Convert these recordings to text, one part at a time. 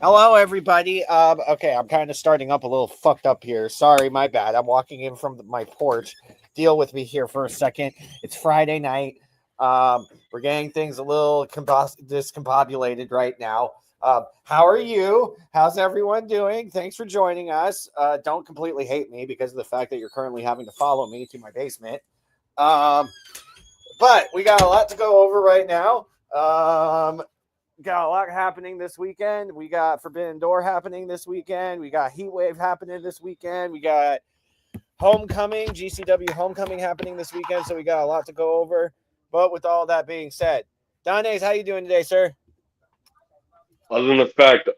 Hello, everybody. Okay, I'm kind of starting up a little fucked up here. Sorry, my bad. I'm walking in from my porch. Deal with me here for a second. It's Friday night. We're getting things a little discombobulated right now. How are you? How's everyone doing? Thanks for joining us. Don't completely hate me because of the fact that you're currently having to follow me to my basement. Um, but we got a lot to go over right now. Got a lot happening this weekend. We got Forbidden Door happening this weekend. We got Heat Wave happening this weekend. We got Homecoming, GCW Homecoming happening this weekend. So we got a lot to go over. But with all that being said, Donays, how you doing today, sir? Other than the fact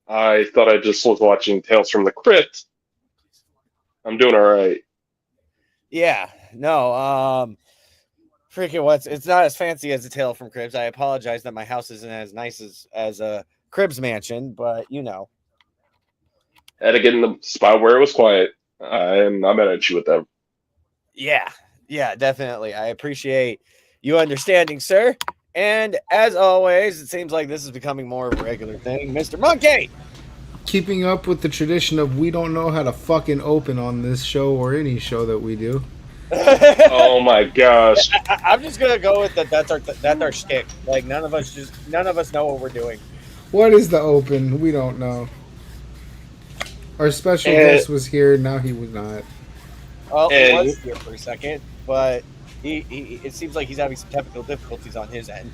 I thought I just was watching Tales from the Crypt, I'm doing all right. Yeah, no, freaking what's it's not as fancy as a Tale from Cribs. I apologize that my house isn't as nice as a Cribs mansion, but you know. Had to get in the spot where it was quiet. I'm not mad at you with that. Yeah, yeah, definitely. I appreciate you understanding, sir. And as always, it seems like this is becoming more of a regular thing. Mr. Monkey! Keeping up with the tradition of we don't know how to fucking open on this show or any show that we do. Oh my gosh. I'm just gonna go with that. That's our shtick. Like none of us know what we're doing. What is the open? We don't know. Our special And, guest was here, now he was not. Well, he and was here for a second, but he it seems like he's having some technical difficulties on his end.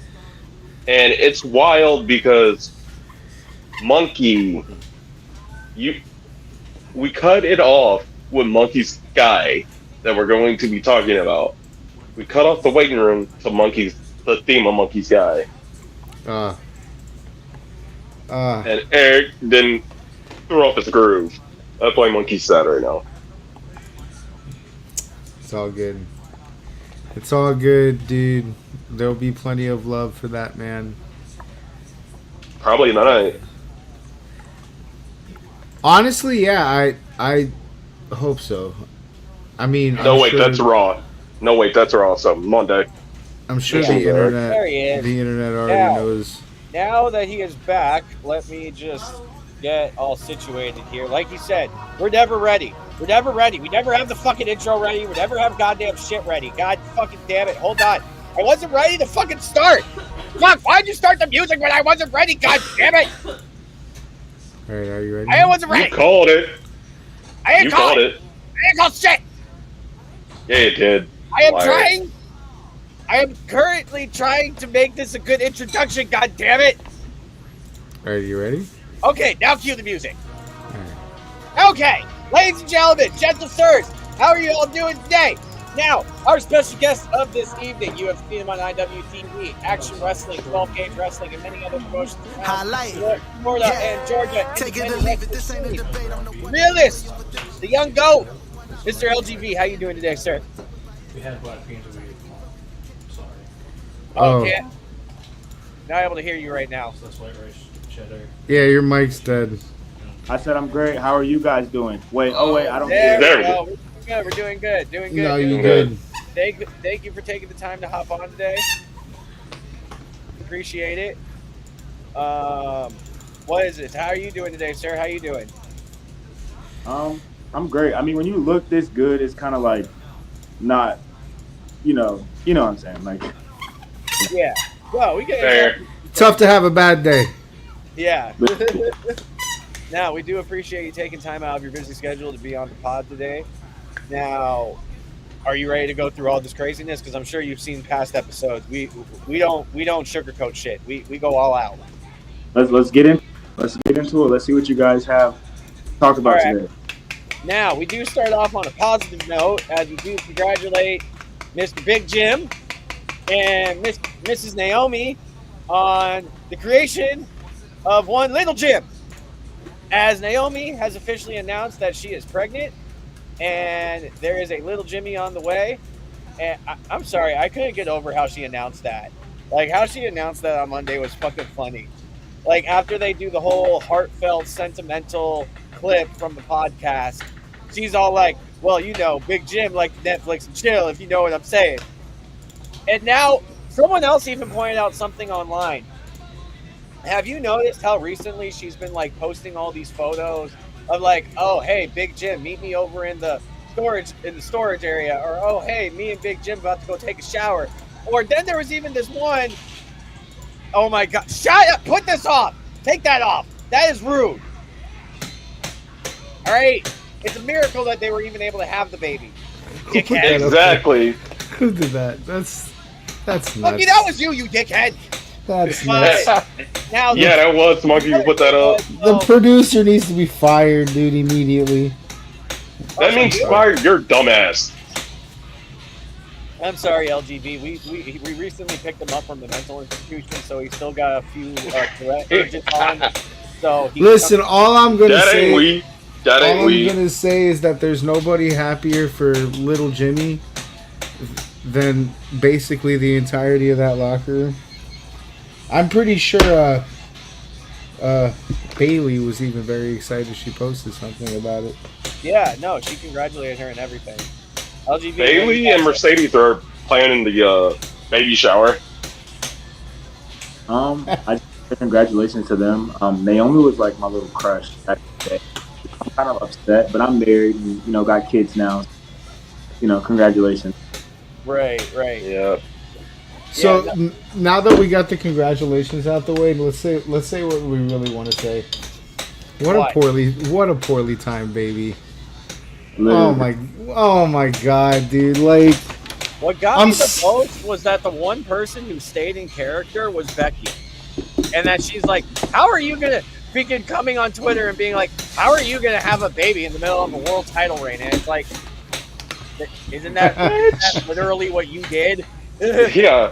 and it's wild because Monkey, you we cut it off with Monkey's Sky that we're going to be talking about. We cut off the waiting room to the theme of Monkey Sky. Uh, uh, And Eric then threw off his groove. That's why Monkey's sad right now. it's all good. It's all good, dude. There'll be plenty of love for that man. Probably not. Honestly, yeah, I hope so. I mean, No, wait, that's Raw. No, wait, that's Raw. So Monday. I'm sure Yeah. There he is. the internet already Now. knows. Now that he is back, let me just get all situated here. Like you said, we're never ready. We're never ready. We never have the fucking intro ready. We never have goddamn shit ready. God fucking damn it. Hold on. I wasn't ready to fucking start. Fuck, why'd you start the music when I wasn't ready? God damn it. All right, are you ready? I wasn't ready. You called it. I ain't You called called it. it. I ain't called shit. Yeah, you did. I am Liar. trying. I am currently trying to make this a good introduction. God damn it. All right, you ready? Okay, now cue the music. All right. Okay, ladies and gentlemen, gentle sirs, how are you all doing today? Now, our special guest of this evening, you have seen him on IWTV, Action Wrestling, 12 Gauge Wrestling, and many other promotions. Highlight. Florida and Georgia. Take it or leave it. This ain't a debate on the Realist, the young goat, Mr. LGV. How you doing today, sir? We had black beans over here. Sorry. Oh. Okay. Not able to hear you right now. So that's white rice, cheddar. Yeah, your mic's dead. I said I'm great. How are you guys doing? Wait, I don't There hear. we There go. We're doing good. Doing good. No, doing you good. good. Thank you for taking the time to hop on today. Appreciate it. What is it? How are you doing today, sir? How you doing? I'm great. I mean, when you look this good, it's kind of like not, you know what I'm saying. Like, Yeah. Well, we get Fair. Tough to have a bad day. Yeah. Now, we do appreciate you taking time out of your busy schedule to be on the pod today. Now, are you ready to go through all this craziness? Because I'm sure you've seen past episodes. We don't sugarcoat shit. We go all out. let's get in. Let's get into it. Let's see what you guys have talked about All right. today. Now, we do start off on a positive note as we do congratulate Mr. Big Jim and Mrs. Naomi on the creation of one Little Jim. As Naomi has officially announced that she is pregnant and there is a little Jimmy on the way. And I'm sorry, I couldn't get over how she announced that. Like, how she announced that on Monday was fucking funny. Like, after they do the whole heartfelt, sentimental clip from the podcast, she's all like, well, you know, Big Jim like Netflix and chill, if you know what I'm saying. And now, someone else even pointed out something online. have you noticed how recently she's been like posting all these photos of like, oh hey, Big Jim, meet me over in the storage area, or oh hey, me and Big Jim about to go take a shower. Or then there was even this one, oh my god, shut up, put this off, take that off. That is rude. All right, it's a miracle that they were even able to have the baby. Who put that up Exactly. there? Who did that? That's nuts. Lucky that was you dickhead. That's nuts. Now Yeah, that was Monkey who put that up. The producer needs to be fired, dude, immediately. That means fire your dumbass. I'm sorry, LGV. We recently picked him up from the mental institution, so he's still got a few Tourette urges on. So Listen, all I'm gonna That say, ain't we. That ain't all I'm we. gonna say is that there's nobody happier for little Jimmy than basically the entirety of that locker room. I'm pretty sure Bailey was even very excited. She posted something about it. Yeah, no, she congratulated her and everything. LGV Bailey and Mercedes are planning the baby shower. I just say congratulations to them. Naomi was like my little crush back in the day. I'm kind of upset, but I'm married and got kids now. Congratulations. Right. Yeah. So now that we got the congratulations out the way, let's say what we really want to say. What a poorly timed baby. Literally. Oh my god, dude! Like, what got me the most was that the one person who stayed in character was Becky, and that she's like, "How are you gonna?" Freaking coming on Twitter and being like, "How are you gonna have a baby in the middle of a world title reign?" And it's like, isn't that literally what you did? Yeah.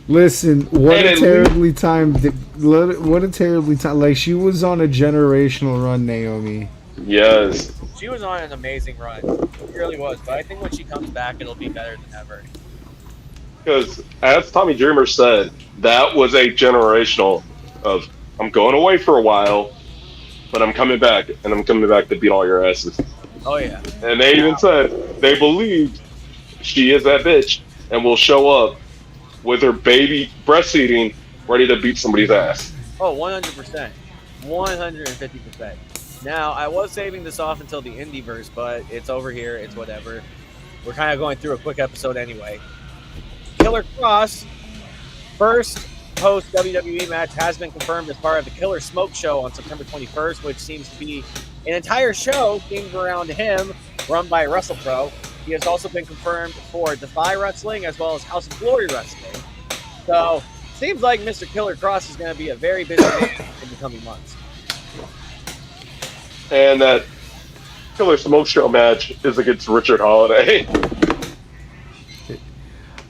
listen, what a terribly timed. Like, she was on a generational run, Naomi. Yes. She was on an amazing run. She really was. But I think when she comes back, it'll be better than ever. Because as Tommy Dreamer said, that was a generational of I'm going away for a while, but I'm coming back, and I'm coming back to beat all your asses. Oh yeah. And they even said they believed she is that bitch and will show up with her baby breastfeeding, ready to beat somebody's ass. Oh, 100%. 150%. Now, I was saving this off until the Indieverse, but it's over here. It's whatever. We're kind of going through a quick episode anyway. Killer Cross, first post WWE match, has been confirmed as part of the Killer Smoke Show on September 21st, which seems to be an entire show themed around him, run by WrestlePro. He has also been confirmed for Defy Wrestling as well as House of Glory Wrestling. So, seems like Mr. Killer Cross is going to be a very busy man in the coming months. And that Killer Smoke Show match is against Richard Holiday.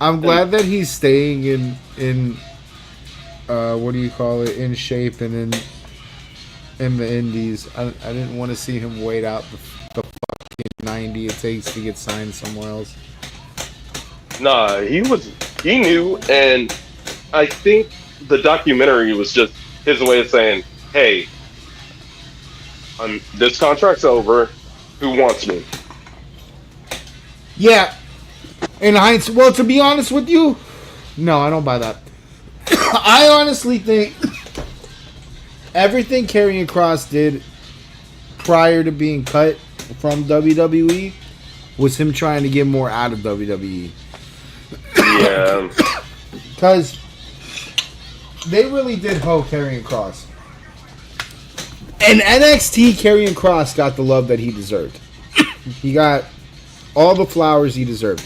I'm glad that he's staying in what do you call it, in shape and in the indies. I didn't want to see him wait out the fucking 90 it takes to get signed somewhere else. Nah, he knew, and I think the documentary was just his way of saying, hey, this contract's over. Who wants me? Yeah. In hindsight, well, to be honest with you, no, I don't buy that. I honestly think everything Karrion Kross did prior to being cut from WWE was him trying to get more out of WWE. Yeah. Because they really did hoe Karrion Kross. And NXT, Karrion Kross got the love that he deserved. He got all the flowers he deserved.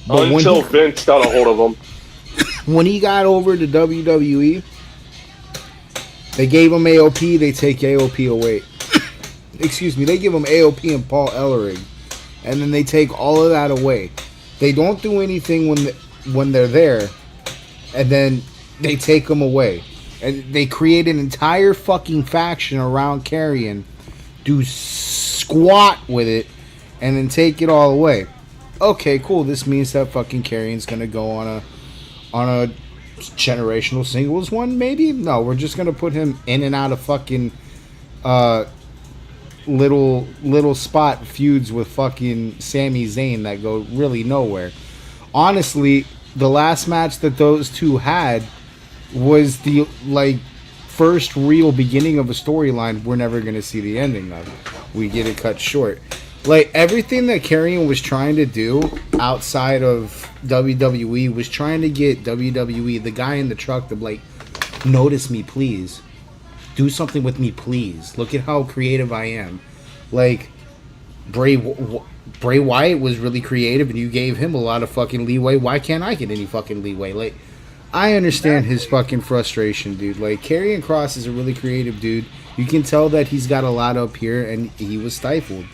But until Vince got a hold of him. When he got over to WWE, they gave him AOP, they take AOP away. Excuse me, they give him AOP and Paul Ellering, and then they take all of that away. They don't do anything when they're there, and then they take them away. And they create an entire fucking faction around Karrion, do squat with it, and then take it all away. Okay, cool. This means that fucking Karrion's gonna go on a generational singles one, maybe? No, we're just gonna put him in and out of fucking little spot feuds with fucking Sami Zayn that go really nowhere. Honestly, the last match that those two had was the first real beginning of a storyline we're never going to see the ending of. We get it cut short. Like everything that Karrion was trying to do outside of WWE was trying to get WWE, the guy in the truck, to like, notice me, please. Do something with me, please. Look at how creative I am. Like Bray Wyatt was really creative, and you gave him a lot of fucking leeway. Why can't I get any fucking leeway? Like, I understand his fucking frustration, dude. Like, Karrion Kross is a really creative dude. You can tell that he's got a lot up here, and he was stifled.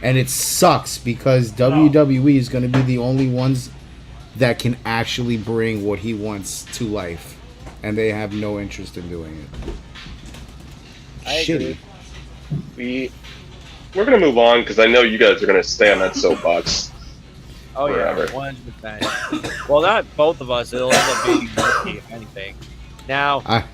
And it sucks because WWE is going to be the only ones that can actually bring what he wants to life, and they have no interest in doing it. I agree. We're gonna move on because I know you guys are gonna stay on that soapbox. Oh Forever. yeah, 100%. Well, not both of us. It'll end up being Monkey, if anything. Now,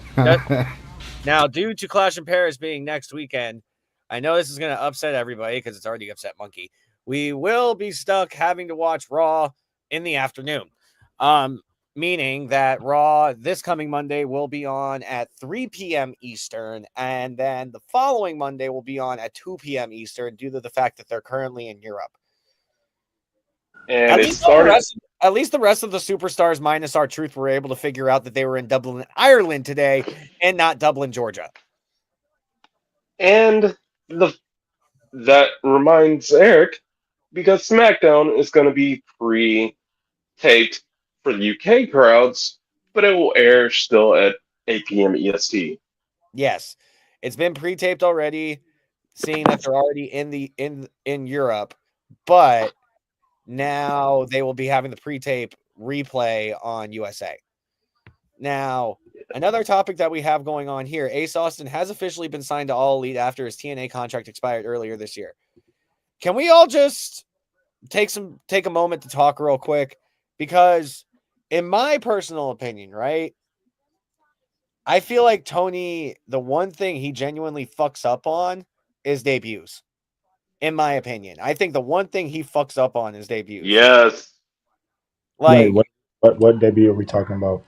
now, due to Clash in Paris being next weekend, I know this is going to upset everybody because it's already upset Monkey. We will be stuck having to watch Raw in the afternoon. Meaning that Raw this coming Monday will be on at 3 p.m. Eastern, and then the following Monday will be on at 2 p.m. Eastern due to the fact that they're currently in Europe. And At it least, started. at least the rest of the superstars minus R-Truth were able to figure out that they were in Dublin, Ireland today and not Dublin, Georgia. And that reminds Eric because SmackDown is going to be pre-taped for the UK crowds, but it will air still at 8 p.m. EST. Yes, it's been pre-taped already, seeing that they're already in Europe, but now they will be having the pre-tape replay on USA. Now, another topic that we have going on here, Ace Austin has officially been signed to All Elite after his TNA contract expired earlier this year. Can we all just take a moment to talk real quick? Because in my personal opinion, right, I feel like Tony, the one thing he genuinely fucks up on is debuts. In my opinion, I think the one thing he fucks up on is debuts. Yes, Like What debut are we talking about?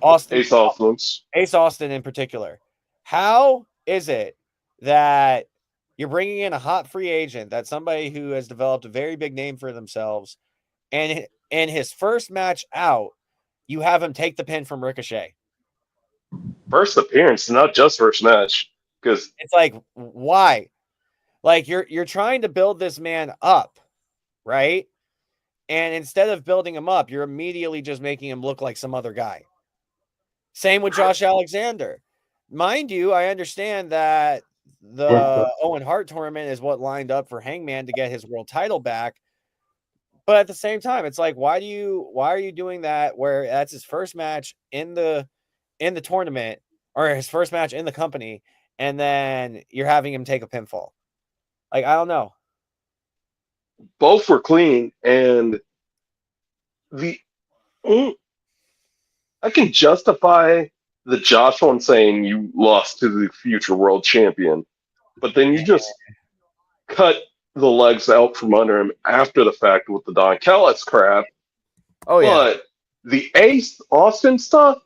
Austin, Ace Austin's. Ace Austin in particular. How is it that you're bringing in a hot free agent, that's somebody who has developed a very big name for themselves, and in his first match out, you have him take the pin from Ricochet? First appearance, not just first match. Because It's like, why? Like you're trying to build this man up, right? And instead of building him up, you're immediately just making him look like some other guy. Same with Josh Alexander. Mind you, I understand that the Owen Hart tournament is what lined up for Hangman to get his world title back. But at the same time, it's like, why are you doing that where that's his first match in the tournament, or his first match in the company, and then you're having him take a pinfall? Like, I don't know. both were clean, and the I can justify the Josh one saying you lost to the future world champion, but then you just cut the legs out from under him after the fact with the Don Callis crap. Oh yeah. But the Ace Austin stuff,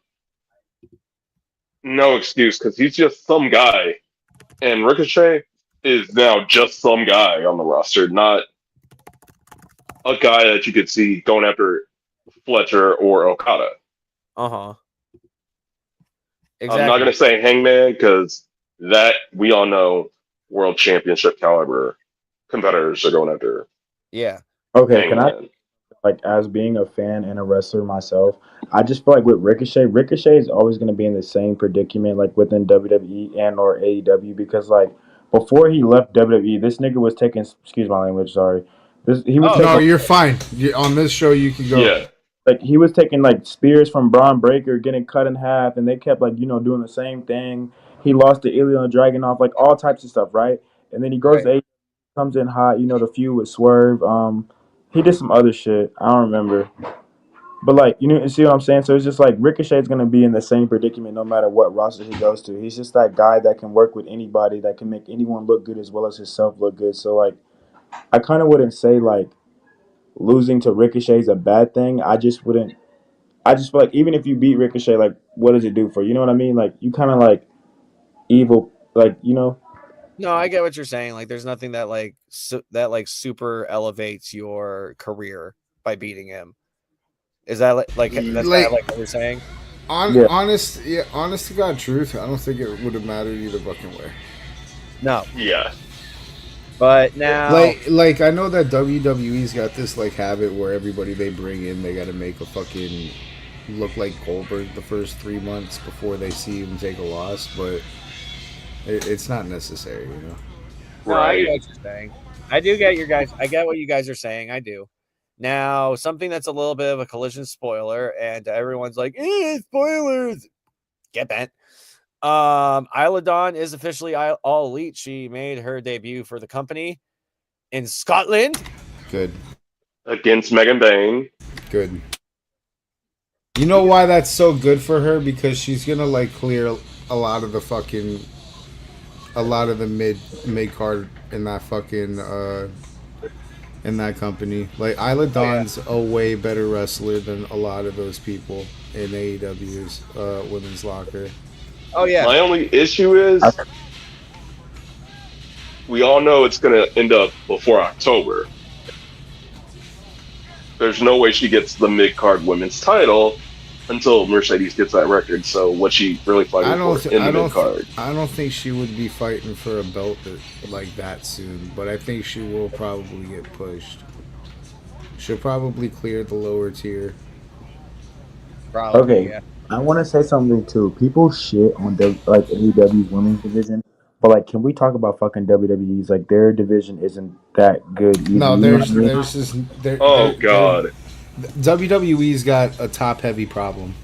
no excuse because he's just some guy, and Ricochet is now just some guy on the roster, not a guy that you could see going after Fletcher or Okada. Uh-huh. I'm not going to say Hangman because that we all know world championship caliber competitors are going after Yeah. Okay, can I, Hangman. like, as being a fan and a wrestler myself, I just feel like with Ricochet is always going to be in the same predicament, like within WWE and or AEW, because like before he left WWE, this nigga was taking, excuse my language, sorry, he was No, taking you're fine. On this show, you can go. Yeah, like he was taking like spears from Braun Breaker, getting cut in half, and they kept like doing the same thing. He lost to Ilya and Dragunov, like all types of stuff, right? And then he goes to AEW, comes in hot, the feud with Swerve. He did some other shit. I don't remember. But like, you see what I'm saying? So it's just like Ricochet's gonna be in the same predicament no matter what roster he goes to. He's just that guy that can work with anybody, that can make anyone look good as well as himself look good. So like, I kind of wouldn't say like losing to Ricochet is a bad thing. I just feel like even if you beat Ricochet, like what does it do for you? You know what I mean? Like you kind of like evil, like, you know. No, I get what you're saying. Like, there's nothing that like super elevates your career by beating him. Is that like that's kind Like, of like what you're saying? Yeah. honest to God truth, I don't think it would have mattered either fucking way. No, Yeah. but now Like I know that WWE's got this like habit where everybody they bring in, they got to make a fucking look like Goldberg the first 3 months before they see him take a loss, but it's not necessary, you know. no, I get Right. what you're saying. I do get your guys. I get what you guys are saying. I do. Now, something that's a little bit of a collision spoiler, and everyone's like, spoilers. Get bent. Isla Dawn is officially all elite. She made her debut for the company in Scotland. Good. Against Megan Bain. Good. You know why that's so good for her? Because she's gonna like clear a lot of the mid card in that fucking in that company. Like Isla Dawn's a way better wrestler than a lot of those people in AEW's women's locker. Oh yeah. My only issue is we all know it's going to end up before October. There's no way she gets the mid-card women's title until Mercedes gets that record. So what's she really fighting for in the mid-card? I don't think she would be fighting for a belt like that soon, but I think she will probably get pushed. She'll probably clear the lower tier. Probably, Okay, yeah. I want to say something too. People shit on like AEW's women's division, but like, can we talk about fucking WWE's? Like, their division isn't that good either. No, you know what I mean? there's just Oh, God. WWE's got a top heavy problem.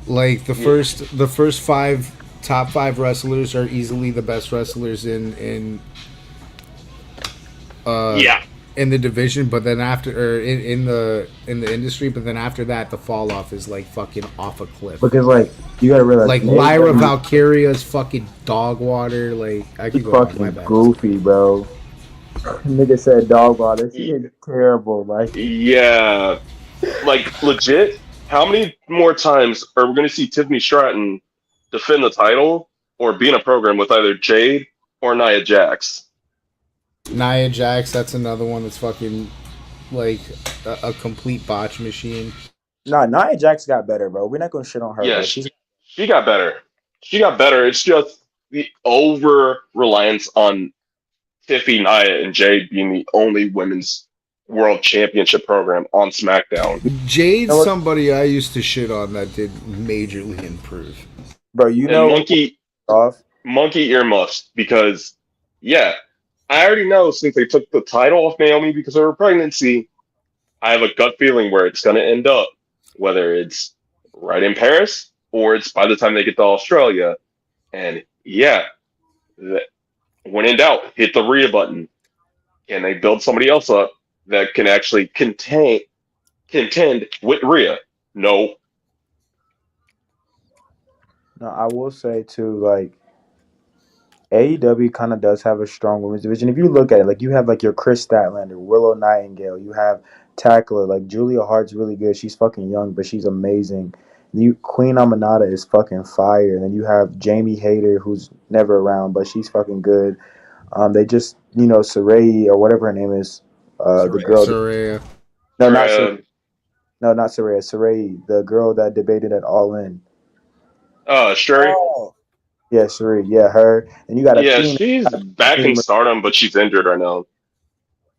Like the first top five wrestlers are easily the best wrestlers in the division, but then after or in the industry, but then after that the fall off is like fucking off a cliff. Because like you gotta realize, Like Lyra Valkyria's fucking dog water. Like I could she's go on, fucking my bad. goofy, bro. Nigga said dog water. She is terrible. Like, Yeah. Like, legit, how many more times are we going to see Tiffany Stratton defend the title or be in a program with either Jade or Nia Jax? Nia Jax, that's another one that's fucking like a complete botch machine. nah, Nia Jax got better, bro. We're not gonna shit on her, Yeah, bro. she got better. She got better. It's just the over reliance on Tiffy, Nia, and Jade being the only women's world championship program on SmackDown. Jade's somebody I used to shit on that did majorly improve. Bro, you And know, monkey earmuffs, because yeah, I already know since they took the title off Naomi because of her pregnancy, I have a gut feeling where it's going to end up, whether it's right in Paris or it's by the time they get to Australia. And yeah, when in doubt, hit the Rhea button. Can they build somebody else up that can actually contend with Rhea? No. no, I will say too, like AEW kind of does have a strong women's division. If you look at it, like you have like your Chris Statlander, Willow Nightingale, you have Tackler, like Julia Hart's really good. She's fucking young, but she's amazing. Queen Aminata is fucking fire, and then you have Jamie Hayter, who's never around, but she's fucking good. They just Saray or whatever her name is, the girl. Saraya. No, not Saray. No, not Saray. Saray, the girl that debated at All In. Stray. Oh, Yeah, Saray. Yeah, her. And you got She's back in Stardom, but she's injured right now.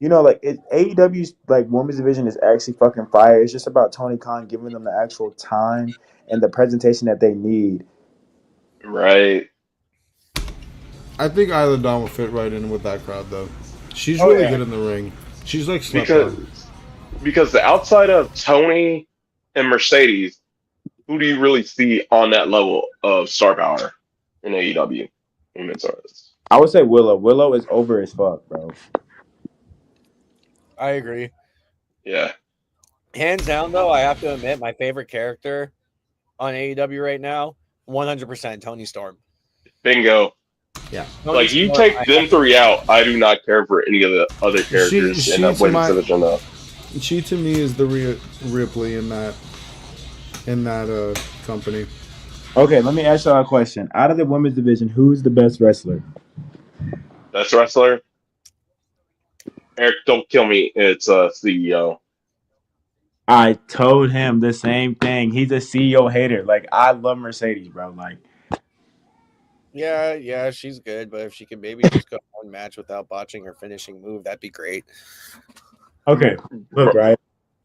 Like AEW's like women's division is actually fucking fire. It's just about Tony Khan giving them the actual time and the presentation that they need. Right. I think Isla Dawn will fit right in with that crowd, though. She's really good in the ring. She's like slept on. Because the outside of Tony and Mercedes, who do you really see on that level of star power in AEW? I would say Willow. Willow is over as fuck, bro. I agree. Yeah. Hands down, though, I have to admit, my favorite character on AEW right now, 100% Tony Storm. Bingo. Yeah. Like, you take them three out, I do not care for any of the other characters in that women's division, though. She, to me, is the Ripley in that company. Okay, let me ask y'all a question. Out of the women's division, who's the best wrestler? Best wrestler? Eric, don't kill me. It's CEO. I told him the same thing. He's a CEO hater. Like I love Mercedes, bro. Like Yeah, she's good, but if she could maybe just go one match without botching her finishing move, that'd be great. okay, look, Bro, right?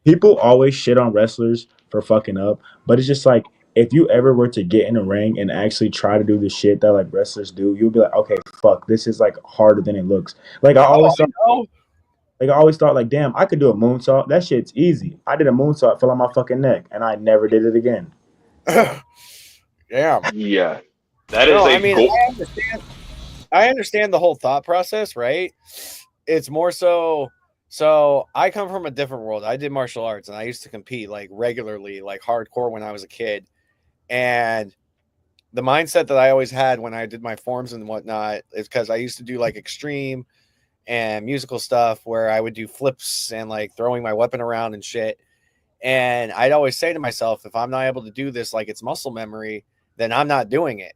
People always shit on wrestlers for fucking up, but it's just like if you ever were to get in a ring and actually try to do the shit that like wrestlers do, you'll be like, okay, fuck, this is like harder than it looks. Like Oh, I I always thought, like, damn, I could do a moonsault. That shit's easy. I did a moonsault, fell on my fucking neck, and I never did it again. know. Damn. yeah. That is No, I a mean, goal. I understand the whole thought process, right? It's more so I come from a different world. I did martial arts and I used to compete like regularly, like hardcore when I was a kid. And the mindset that I always had when I did my forms and whatnot is because I used to do like extreme and musical stuff where I would do flips and like throwing my weapon around and shit. And I'd always say to myself, if I'm not able to do this like it's muscle memory, then I'm not doing it.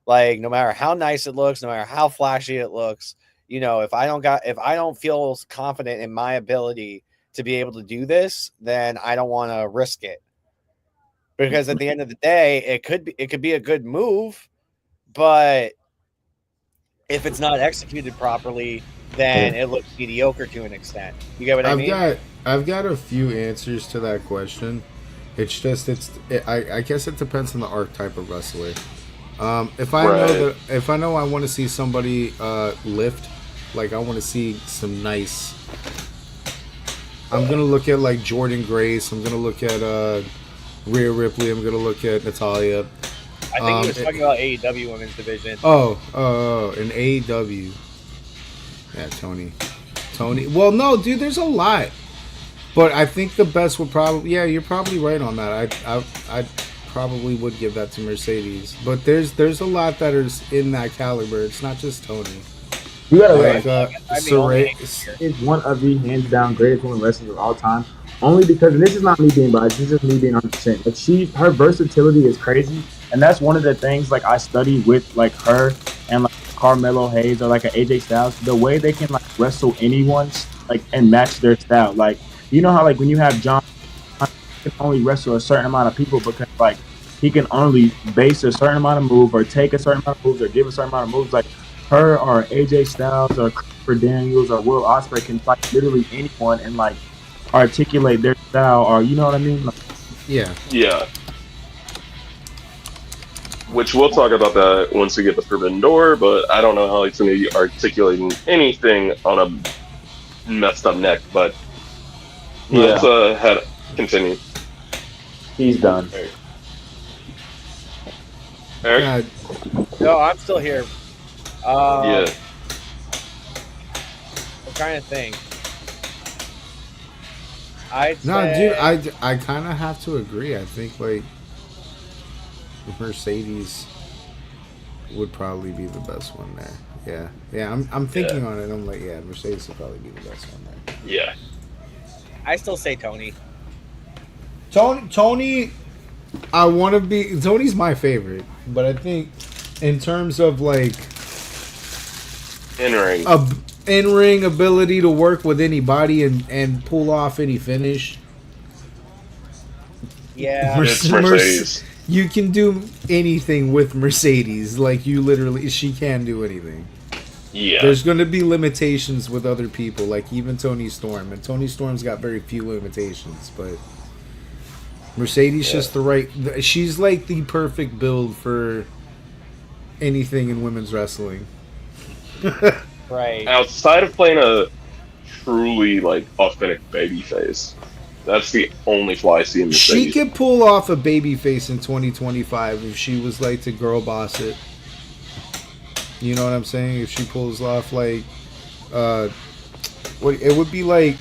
Like no matter how nice it looks, no matter how flashy it looks, if I don't feel confident in my ability to be able to do this, then I don't want to risk it. Because at the end of the day, it could be a good move, but if it's not executed properly, then it looks mediocre to an extent. You get what I I've mean? got I've got a few answers to that question. It's just I guess it depends on the archetype of wrestler. If I know Right. that if I know I want to see somebody lift, like I want to see some nice. I'm gonna look at like Jordan Grace. I'm gonna look at Rhea Ripley. I'm gonna look at Natalia. I think he was talking about AEW women's division. In AEW. Yeah, Tony. Well, no, dude, there's a lot. But I think the best would probably, yeah, you're probably right on that. I probably would give that to Mercedes. But there's a lot that is in that caliber. It's not just Tony. You gotta Like realize I'm the only Saray. hater is one of the hands down greatest women wrestlers of all time. Only because, and this is not me being biased, this is just me being 100%. Like her versatility is crazy, and that's one of the things like I study with like her and like Carmelo Hayes or like an AJ Styles. The way they can like wrestle anyone like and match their style. Like you know how like when you have John he can only wrestle a certain amount of people because like he can only base a certain amount of move or take a certain amount of moves or give a certain amount of moves. Like her or AJ Styles or Christopher Daniels or Will Ospreay can fight literally anyone and like articulate their style or you know what I mean? Like, Yeah. Yeah. Which we'll talk about that once we get the Forbidden Door, but I don't know how he's going to be articulating anything on a messed up neck, but let's continue. he's done. Eric? Yeah. No, I'm still here. Yeah. I'm trying to think. Dude, I kind of have to agree. I think like Mercedes would probably be the best one there. Yeah. I'm thinking on it. I'm like, yeah, Mercedes would probably be the best one there. Yeah. I still say Tony. Tony, I want to be. Tony's my favorite, but I think in terms of like In ring. in-ring ability to work with anybody and pull off any finish. Yeah. It's Mercedes. You can do anything with Mercedes. Like you literally, she can do anything. Yeah. There's going to be limitations with other people, like even Tony Storm, and Tony Storm's got very few limitations, but Mercedes just the right. She's like the perfect build for anything in women's wrestling. Right. Outside of playing a truly like authentic babyface, that's the only flaw I see in Mercedes. She could pull off a baby face in 2025 if she was like to girl boss it. You know what I'm saying? If she pulls off like, what it would be like,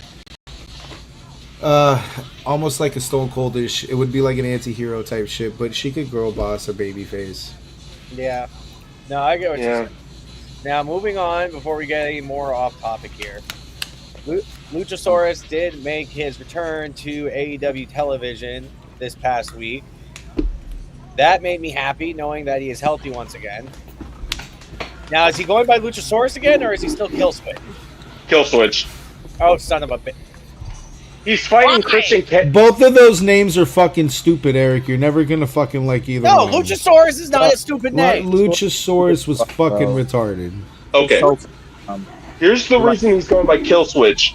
almost like a Stone Coldish. It would be like an anti-hero type shit, but she could girl boss a baby face. Yeah. No, I get what you're saying. Now, moving on, before we get any more off topic here, Luchasaurus did make his return to AEW television this past week. That made me happy, knowing that he is healthy once again. Now, is he going by Luchasaurus again, or is he still Killswitch? Kill Switch. Oh, son of a bitch. He's fighting Why? Christian Cage. Both of those names are fucking stupid, Eric. You're never gonna fucking like either No, one. Luchasaurus is not a stupid name. Luchasaurus was fucking retarded. Okay, So, here's the reason he's going by Kill Switch.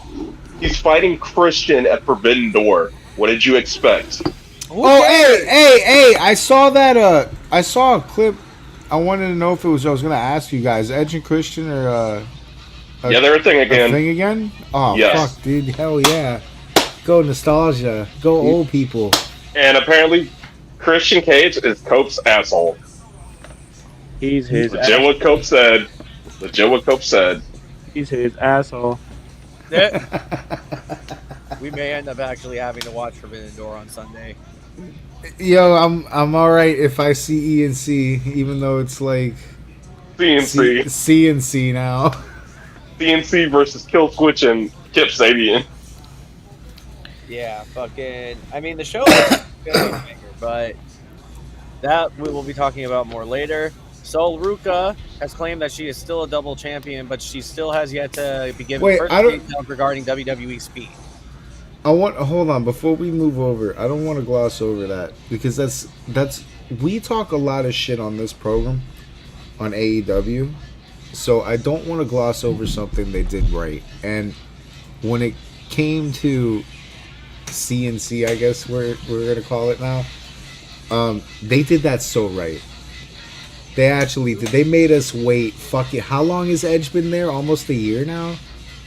He's fighting Christian at Forbidden Door. What did you expect? Oh, hey! I saw that. I saw a clip. I wanted to know if it was. I was gonna ask you guys, Edge and Christian or Yeah, they're a thing again. thing again? Oh Yes. fuck, dude! Hell yeah! Go nostalgia. Go old people. And apparently, Christian Cage is Cope's asshole. he's his Legit what Cope said. Legit what Cope said. he's his asshole. We may end up actually having to watch Forbidden Door on Sunday. Yo, I'm all right if I see E and C, even though it's like CNC. C and C now. CNC versus Kill Switch and Kip Sabian. Yeah, fucking. I mean, the show is gonna be a banger, but that we will be talking about more later. Sol Ruka has claimed that she is still a double champion, but she still has yet to be given Wait, further I don't- details regarding WWE Speed. Hold on before we move over. I don't want to gloss over that because that's we talk a lot of shit on this program on AEW, so I don't want to gloss over something they did right. And when it came to CNC, I guess we're gonna call it now. They did that so right. They actually did. They made us wait. Fuck it. How long has Edge been there? Almost a year now.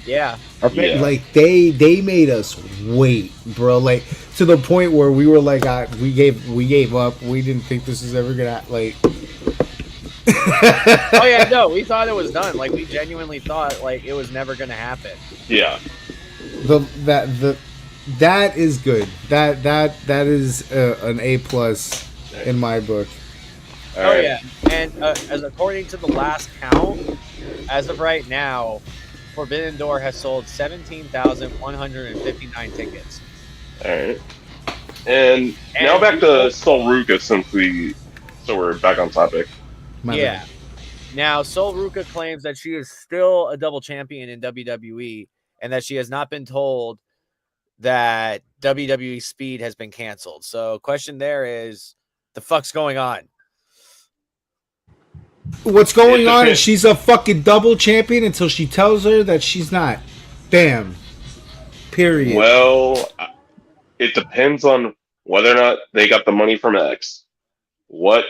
Yeah, Yeah. Like they made us wait, bro. Like to the point where we were like, we gave up. We didn't think this was ever gonna like. oh yeah, no, we thought it was done. Like we genuinely thought like it was never gonna happen. Yeah. That is good. That is an A+ in my book. All Oh right. yeah, and as according to the last count, as of right now, Forbidden Door has sold 17,159 tickets. All right. And now back to Sol Ruka so we're back on topic. My Yeah. bad. Now, Sol Ruka claims that she is still a double champion in WWE and that she has not been told that WWE Speed has been canceled. So, question there is, the fuck's going on? What's going It on depends. is she's a fucking double champion until she tells her that she's not. Damn. Period. Well, it depends on whether or not they got the money from X. What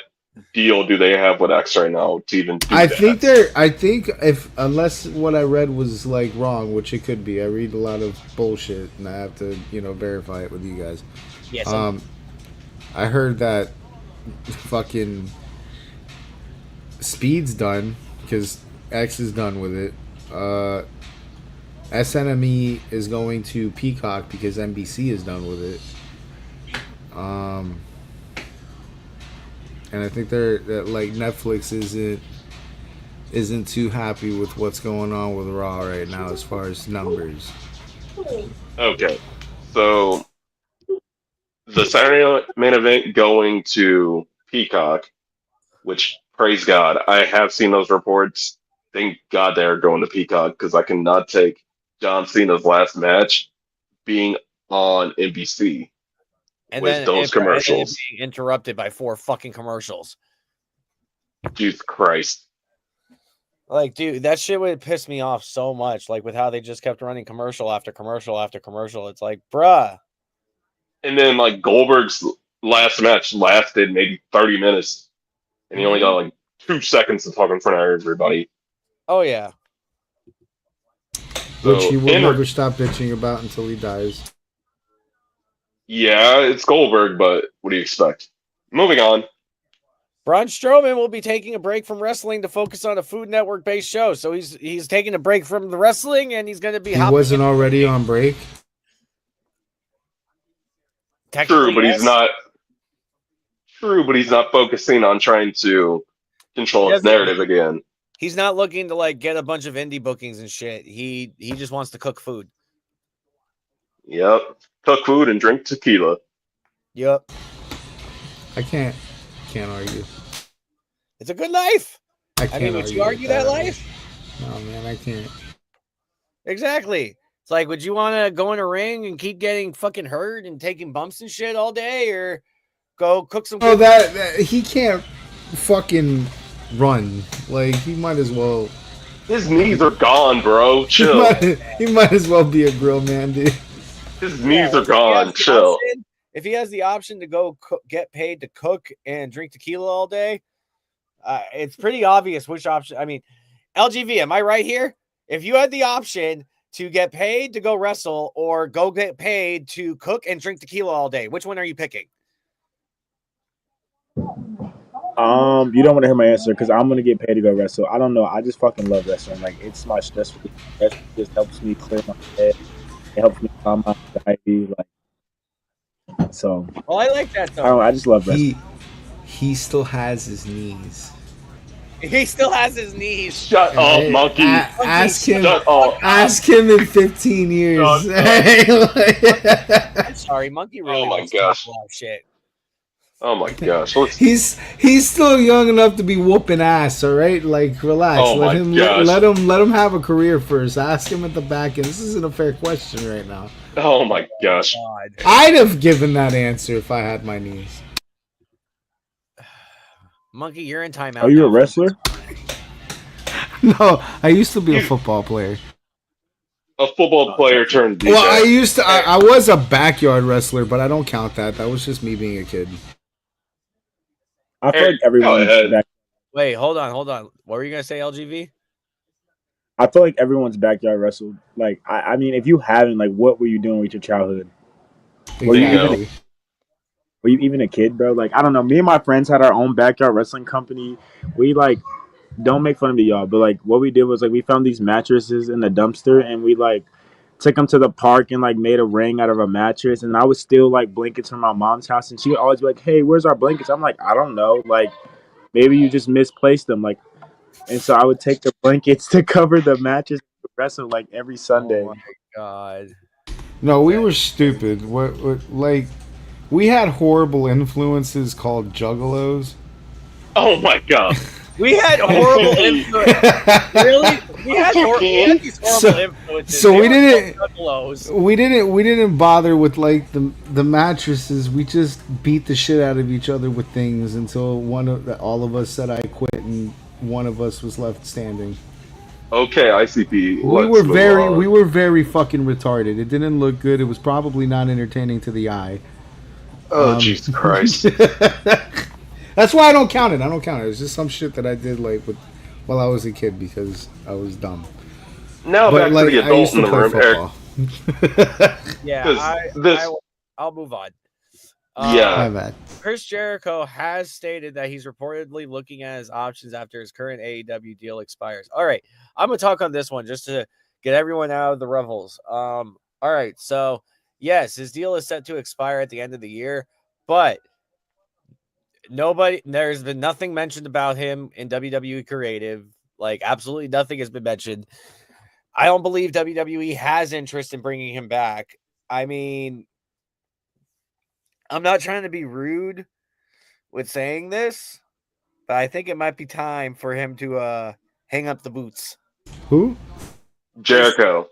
deal do they have with X right now to even do that? I think if unless what I read was like wrong, which it could be. I read a lot of bullshit and I have to, verify it with you guys. Yes. I heard that fucking Speed's done because X is done with it. SNME is going to Peacock because NBC is done with it. And I think that like Netflix isn't too happy with what's going on with Raw right now as far as numbers. Okay. So the Saturday Night main event going to Peacock, which praise God, I have seen those reports. Thank God they are going to Peacock because I cannot take John Cena's last match being on NBC and with then those commercials. being interrupted by 4 fucking commercials. Jesus Christ. Like, dude, that shit would piss me off so much. Like, with how they just kept running commercial after commercial after commercial. It's like, bruh. And then like Goldberg's last match lasted maybe 30 minutes, and he only got like 2 seconds to talk in front of everybody. Oh, yeah. Which So, he will in- never stop bitching about until he dies. Yeah, it's Goldberg, but what do you expect? Moving on. Braun Strowman will be taking a break from wrestling to focus on a Food Network-based show. So he's taking a break from the wrestling, and he's going to be He hopping wasn't in- already on break. Technically, True, but yes. he's not focusing on trying to control his He doesn't- narrative again. He's not looking to like get a bunch of indie bookings and shit. He just wants to cook food. Yep. Cook food and drink tequila. Yep. I can't. Can't argue. It's a good life. I I can't mean, would you argue that life? No, man, I can't. Exactly. It's like, would you want to go in a ring and keep getting fucking hurt and taking bumps and shit all day, or go cook some? Oh, that he can't fucking run. Like he might as well. His knees are gone, bro. Chill. He might as well be a grill man, dude. His knees are gone. Chill. If he has the option to go get paid to cook and drink tequila all day, it's pretty obvious which option. I mean, LGV, am I right here? If you had the option to get paid to go wrestle or go get paid to cook and drink tequila all day, which one are you picking? You don't want to hear my answer because I'm gonna get paid to go wrestle. I don't know. I just fucking love wrestling. Like it's my stress relief. Wrestling just helps me clear my head. It helps me calm my anxiety. Like so. Well, I like that though. I just love wrestling. He still has his knees. He still has his knees. Shut up, monkey. Ask him. Shut up. Ask him in 15 years. I'm sorry, monkey. Really Oh my wants to gosh. talk a lot of shit. Oh my gosh. He's still young enough to be whooping ass. All right, like relax. Oh let my him gosh. let him have a career first. Ask him at the back end. This isn't a fair question right now. Oh my gosh. God. I'd have given that answer if I had my knees. Monkey, you're in timeout. Are you a now. wrestler? No, I used to be a football player. A football player turned DJ. Well, I used to. I was a backyard wrestler, but I don't count that. That was just me being a kid. I feel like everyone's back. Wait, hold on. What were you gonna say, LGV? I feel like everyone's backyard wrestled. Like I mean, if you haven't, like, what were you doing with your childhood? Were you even a kid, bro? Like I don't know. Me and my friends had our own backyard wrestling company. We like don't make fun of me, y'all, but like what we did was like we found these mattresses in the dumpster and we like took them to the park and like made a ring out of a mattress. And I would steal like blankets from my mom's house, and she would always be like, "Hey, where's our blankets?" I'm like, "I don't know. Like maybe you just misplaced them." Like, and so I would take the blankets to cover the mattress to wrestle like every Sunday. Oh my god. No, we were stupid. What like we had horrible influences called juggalos. Oh my god. We had horrible influence. Really? We had these horrible influences. So They we were didn't. called juggalos. We didn't bother with like the mattresses. We just beat the shit out of each other with things until all of us said I quit and one of us was left standing. Okay, ICP. We were very fucking retarded. It didn't look good. It was probably not entertaining to the eye. Oh Jesus Christ. That's why I don't count it. It's just some shit that I did like while I was a kid because I was dumb. Now But, back like, to the I adult used in to the play room, Eric. football. Yeah, I'll move on. Yeah. My bad. Chris Jericho has stated that he's reportedly looking at his options after his current AEW deal expires. All right, I'm gonna talk on this one just to get everyone out of the revels. All right, so yes, his deal is set to expire at the end of the year, but there's been nothing mentioned about him in WWE Creative. Like absolutely nothing has been mentioned. I don't believe WWE has interest in bringing him back. I mean, I'm not trying to be rude with saying this, but I think it might be time for him to hang up the boots. Who? Jericho.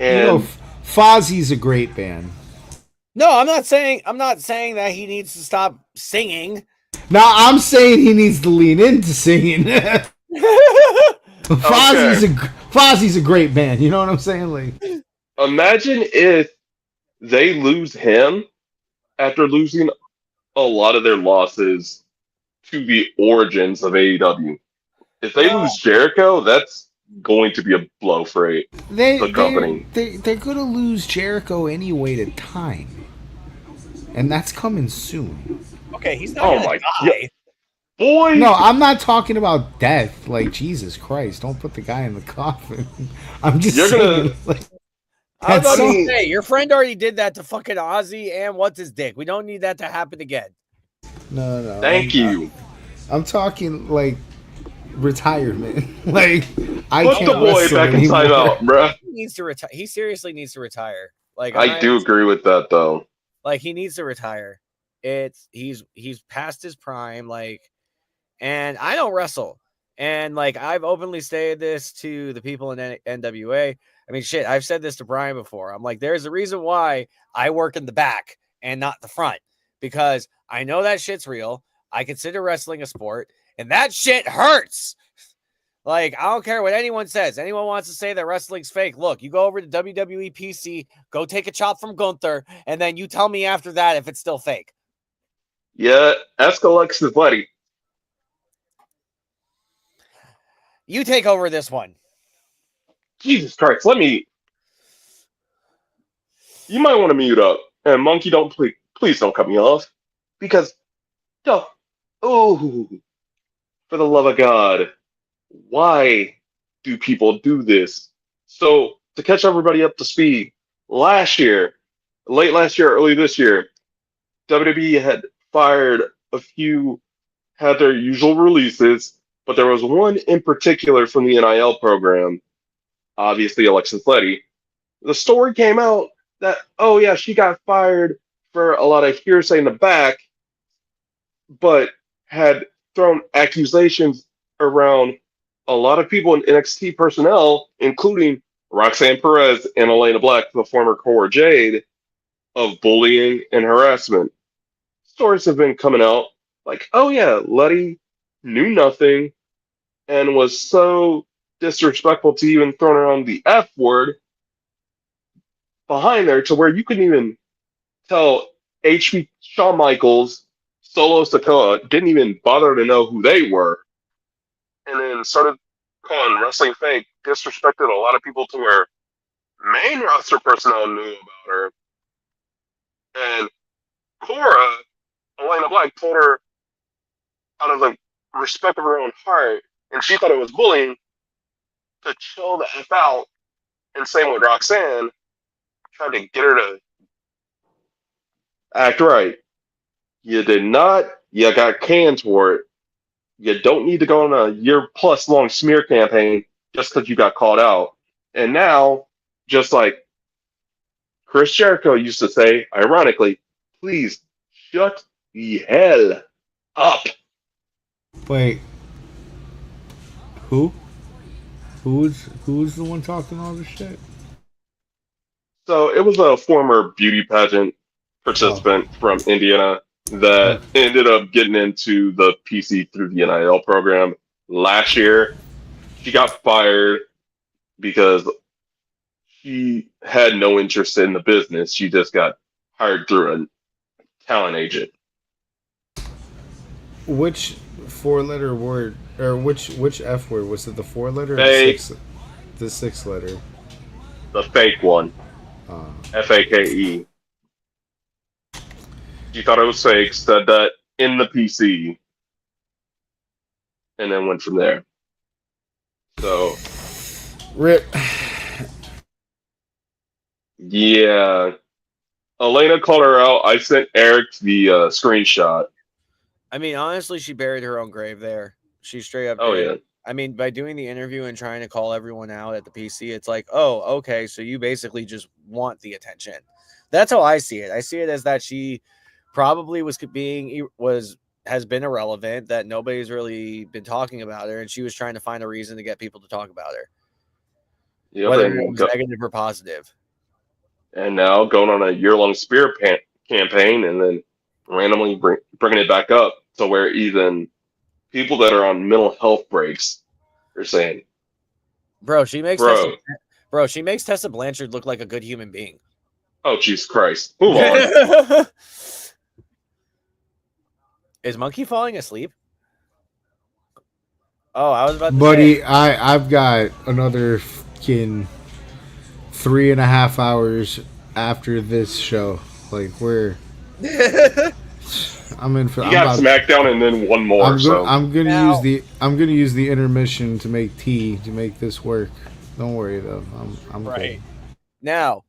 And Fozzie's a great band. No, I'm not saying that he needs to stop singing. Now I'm saying he needs to lean into singing. Fozzie's a great band. You know what I'm saying? Like, imagine if they lose him after losing a lot of their losses to the origins of AEW. If they lose Jericho, that's going to be a blow for the company. They're going to lose Jericho anyway to time. And that's coming soon. Okay, he's not gonna die. Boy! No, I'm not talking about death. Like, Jesus Christ, don't put the guy in the coffin. I'm just saying, like, I was about to say, your friend already did that to fucking Ozzy and what's his dick. We don't need that to happen again. No. Thank you. I'm talking, like, retirement. Like, I Put can't the boy wrestle back in anymore. timeout, bruh. He needs to retire. He seriously needs to retire. Like, I do agree with that, though. Like, he needs to retire. He's past his prime. Like, and I don't wrestle. And like, I've openly stated this to the people in NWA. I mean, shit, I've said this to Brian before. I'm like, there's a reason why I work in the back and not the front, because I know that shit's real. I consider wrestling a sport, and that shit hurts. Like, I don't care what anyone says. Anyone wants to say that wrestling's fake. Look, you go over to WWE PC, go take a chop from Gunther, and then you tell me after that if it's still fake. Yeah, ask Alexis buddy. You take over this one. Jesus Christ, you might want to mute up. And Monkey, please don't cut me off. Because, no, oh, for the love of God, why do people do this? So, to catch everybody up to speed, late last year, early this year, WWE had fired a few, had their usual releases, but there was one in particular from the NIL program, obviously Alexis Letty. The story came out that, oh yeah, she got fired for a lot of hearsay in the back, but had thrown accusations around a lot of people in NXT personnel, including Roxanne Perez and Elena Black, the former Cora Jade, of bullying and harassment. Stories have been coming out like, oh yeah, Letty knew nothing and was so disrespectful to even throwing around the F word behind there to where you couldn't even tell HB Shawn Michaels, Solo Sikoa didn't even bother to know who they were. And then started calling wrestling fake, disrespected a lot of people to where main roster personnel knew about her. And Cora, Elena Black, told her out of the respect of her own heart, and she thought it was bullying, to chill the F out. And same with Roxanne, tried to get her to act right. You did not. You got canned for it. You don't need to go on a year-plus long smear campaign just because you got called out. And now, just like Chris Jericho used to say, ironically, please shut the hell up. Wait. Who? Who's the one talking all this shit? So it was a former beauty pageant participant from Indiana that ended up getting into the PC through the NIL program last year. She got fired because she had no interest in the business. She just got hired through a talent agent. Which four-letter word, or which F word? Was it the four-letter or Fake. the six-letter? The fake one. Fake. She thought it was fake, said that in the PC, and then went from there. So, Rip. yeah. Elena called her out. I sent Eric the screenshot. I mean, honestly, she buried her own grave there. She straight up. Oh, did. yeah. I mean, by doing the interview and trying to call everyone out at the PC, it's like, oh, okay, so you basically just want the attention. That's how I see it. I see it as that she probably has been irrelevant, that nobody's really been talking about her, and she was trying to find a reason to get people to talk about her, Yep, whether it was negative or positive. And now going on a year-long spear campaign, and then randomly bringing it back up to where even people that are on mental health breaks are saying, Bro, she makes Tessa Blanchard look like a good human being. Oh, Jesus Christ. Move on. Is Monkey falling asleep? Oh, I was about to Buddy, say. I've got another fucking 3.5 hours after this show. Like, I'm in for. You got SmackDown and then one more. I'm gonna use the intermission to make tea to make this work. Don't worry though. I'm right. good. Now,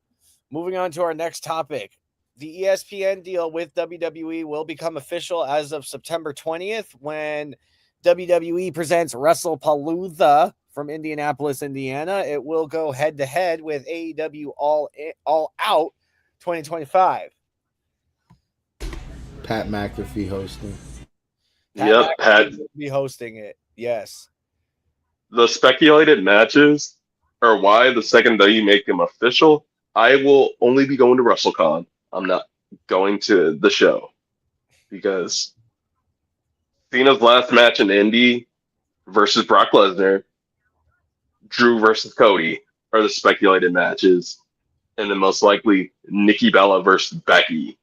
moving on to our next topic. The ESPN deal with WWE will become official as of September 20th when WWE presents WrestlePalooza from Indianapolis, Indiana. It will go head to head with AEW All Out 2025. Pat McAfee hosting. Yep, Pat. McAfee will be hosting it. Yes. The speculated matches are why the second that you make them official, I will only be going to WrestleCon. I'm not going to the show because Cena's last match in Indy versus Brock Lesnar, Drew versus Cody are the speculated matches, and then most likely Nikki Bella versus Becky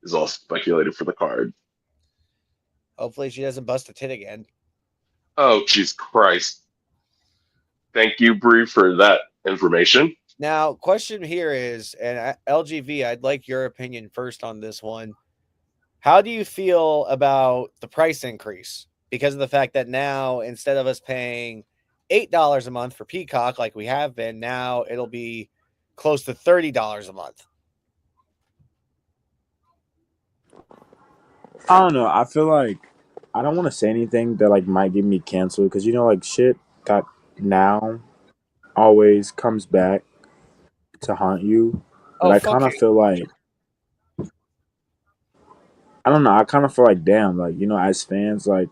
is also speculated for the card. Hopefully she doesn't bust a tit again. Oh, jeez Christ. Thank you, Brie, for that information. Now, question here is, and LGV, I'd like your opinion first on this one. How do you feel about the price increase? Because of the fact that now, instead of us paying $8 a month for Peacock like we have been, now it'll be close to $30 a month. I don't know. I feel like I don't want to say anything that like might get me canceled because like shit that now always comes back to haunt you. But I kind of feel like I don't know. I kind of feel like damn, like as fans, like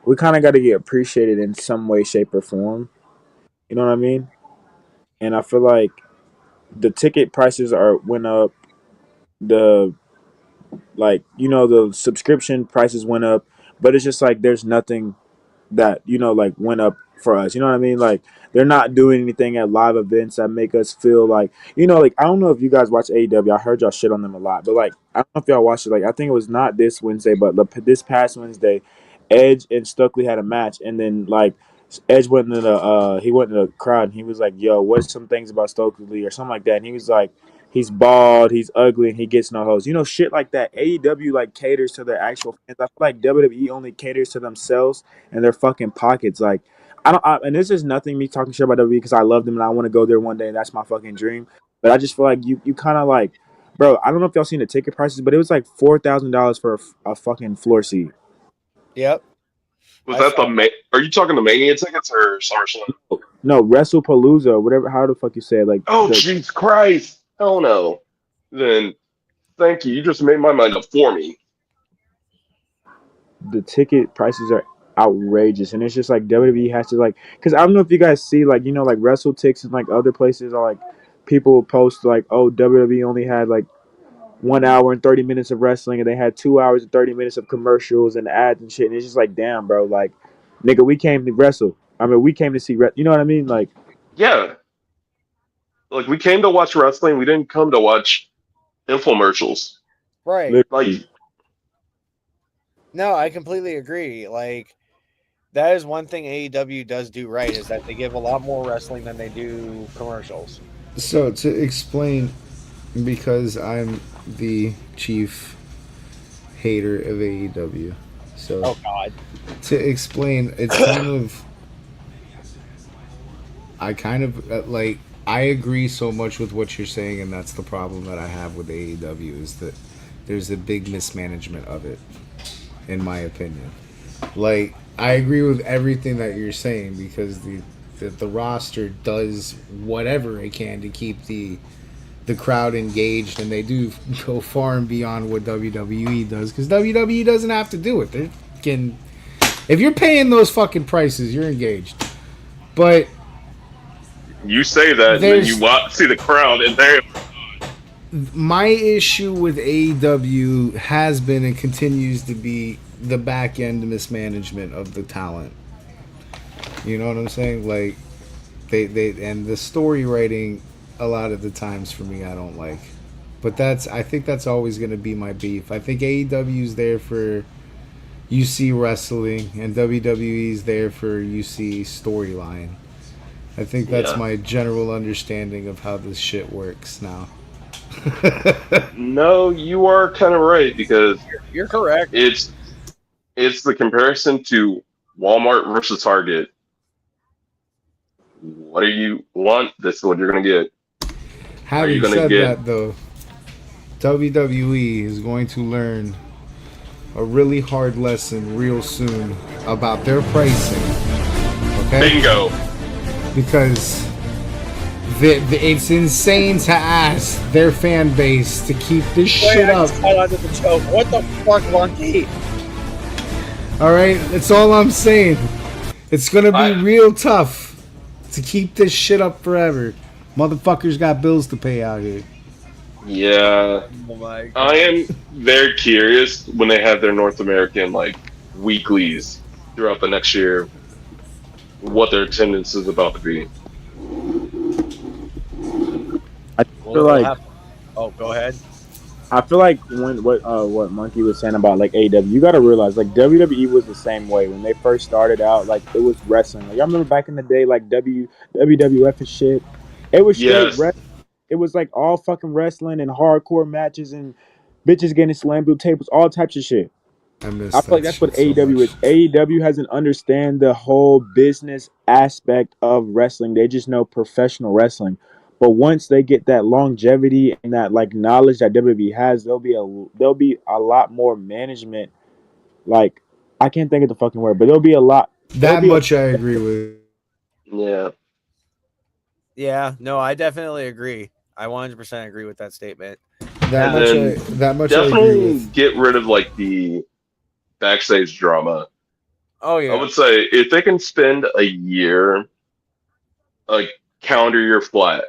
we kind of got to get appreciated in some way, shape, or form. You know what I mean? And I feel like the ticket prices went up. The the subscription prices went up, but it's just like there's nothing that like went up for us. You know what I mean? Like they're not doing anything at live events that make us feel like like I don't know if you guys watch AEW. I heard y'all shit on them a lot, but like I don't know if y'all watched it. Like I think it was not this Wednesday, but this past Wednesday, Edge and Stokely had a match, and then like Edge went into the crowd and he was like, "Yo, what's some things about Stokely or something like that?" And he was like, "He's bald, he's ugly, and he gets no hoes." Shit like that. AEW like caters to their actual fans. I feel like WWE only caters to themselves and their fucking pockets. Like and this is nothing me talking shit about WWE because I love them and I want to go there one day and that's my fucking dream. But I just feel like you kind of like, bro. I don't know if y'all seen the ticket prices, but it was like $4,000 for a fucking floor seat. Yep. Was that the Are you talking the Mania tickets or SummerSlam? No, WrestlePalooza, whatever. How the fuck you say it? Like, oh, jeez Christ! Hell no. Then, thank you. You just made my mind up for me. The ticket prices are outrageous, and it's just like WWE has to like, because I don't know if you guys see like like WrestleTix and like other places are like people post like, oh, WWE only had like 1 hour and 30 minutes of wrestling, and they had 2 hours and 30 minutes of commercials and ads and shit. And it's just like, damn, bro, like, nigga, we came to wrestle. I mean, we came to see, you know what I mean? Like, yeah, like we came to watch wrestling. We didn't come to watch infomercials. Right. Like, no, I completely agree. Like, that is one thing AEW does do right is that they give a lot more wrestling than they do commercials. So to explain, because I'm the chief hater of AEW, so oh god, to explain, it's kind of like I agree so much with what you're saying, and that's the problem that I have with AEW is that there's a big mismanagement of it, in my opinion. Like I agree with everything that you're saying because the roster does whatever it can to keep the crowd engaged, and they do go far and beyond what WWE does because WWE doesn't have to do it. They can, if you're paying those fucking prices, you're engaged. But you say that, and then you see the crowd, and there. My issue with AEW has been and continues to be the back end mismanagement of the talent. You know what I'm saying? Like they and the story writing a lot of the times for me I don't like. But I think that's always going to be my beef. I think AEW's there for UC wrestling and WWE's there for UC storyline. I think that's my general understanding of how this shit works now. No, you are kind of right because you're correct. It's the comparison to Walmart versus Target. What do you want? This is what you're going to get. Having said that, though, WWE is going to learn a really hard lesson real soon about their pricing. Okay? Bingo. Because It's insane to ask their fan base to keep this shit up. Onto the joke. What the fuck, Monkey? All right, that's all I'm saying. It's gonna be real tough to keep this shit up forever. Motherfuckers got bills to pay out here. Yeah. Oh my God. I am very curious when they have their North American like weeklies throughout the next year, what their attendance is about to be. I feel like Oh, go ahead. I feel like when what Monkey was saying about like AEW, you got to realize like WWE was the same way when they first started out. Like it was wrestling. Like I remember back in the day, like WWF and shit. It was straight Yes. wrestling. It was like all fucking wrestling and hardcore matches and bitches getting slammed through tables, all types of shit. I miss I feel like that that's what shit so AEW much. is. AEW hasn't understand the whole business aspect of wrestling. They just know professional wrestling. But once they get that longevity and that like knowledge that WWE has, there'll be a lot more management. Like I can't think of the fucking word, but there'll be a lot. There'll That be a much I agree with. Yeah. Yeah, no, I definitely agree. I 100% agree with that statement. And then That much I agree definitely with. get rid of like the backstage drama. Oh I yeah. would say if they can spend a year, like calendar year flat,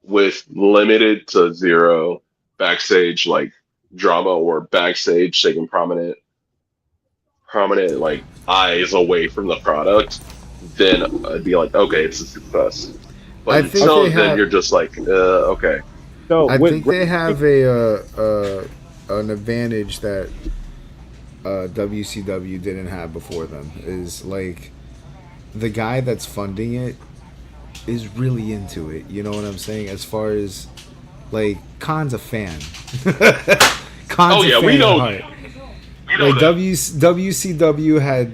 with limited to zero backstage like drama or backstage taking prominent like eyes away from the product, then I'd be like, okay, it's a success. But I think until they then, have. you're just like, okay. so I with think they have an advantage that WCW didn't have before them. Is like the guy that's funding it is really into it. You know what I'm saying? As far as like Khan's a fan. Khan's Oh yeah, a fan we know. at heart. We know Like that. WCW had,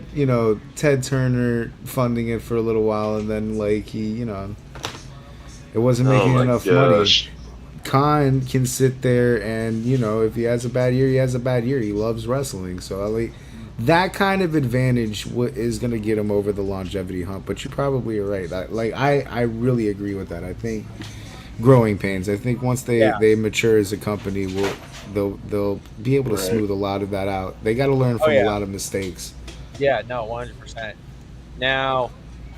Ted Turner funding it for a little while, and then like he, it wasn't Oh making my enough money. gosh. Khan can sit there and if he has a bad year, he has a bad year. He loves wrestling, so like that kind of advantage is going to get him over the longevity hump. But you probably are right. I really agree with that. I think growing pains. I think once they mature as a company, they'll be able to Right. smooth a lot of that out. They got to learn from a lot of mistakes. Yeah, no, 100%. Now,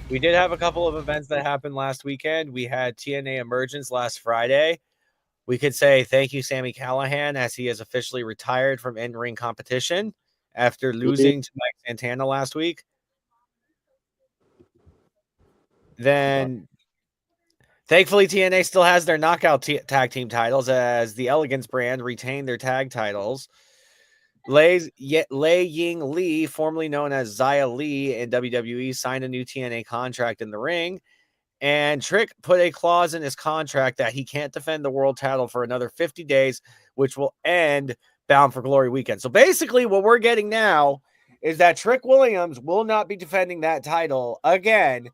we did have a couple of events that happened last weekend. We had TNA Emergence last Friday. We could say thank you, Sami Callihan, as he has officially retired from in-ring competition after losing to Mike Santana last week. Then, thankfully, TNA still has their knockout tag team titles as the Elegance brand retained their tag titles. Lei Ying Lee, formerly known as Xia Li in WWE, signed a new TNA contract in the ring. And Trick put a clause in his contract that he can't defend the world title for another 50 days, which will end Bound for Glory weekend. So basically what we're getting now is that Trick Williams will not be defending that title again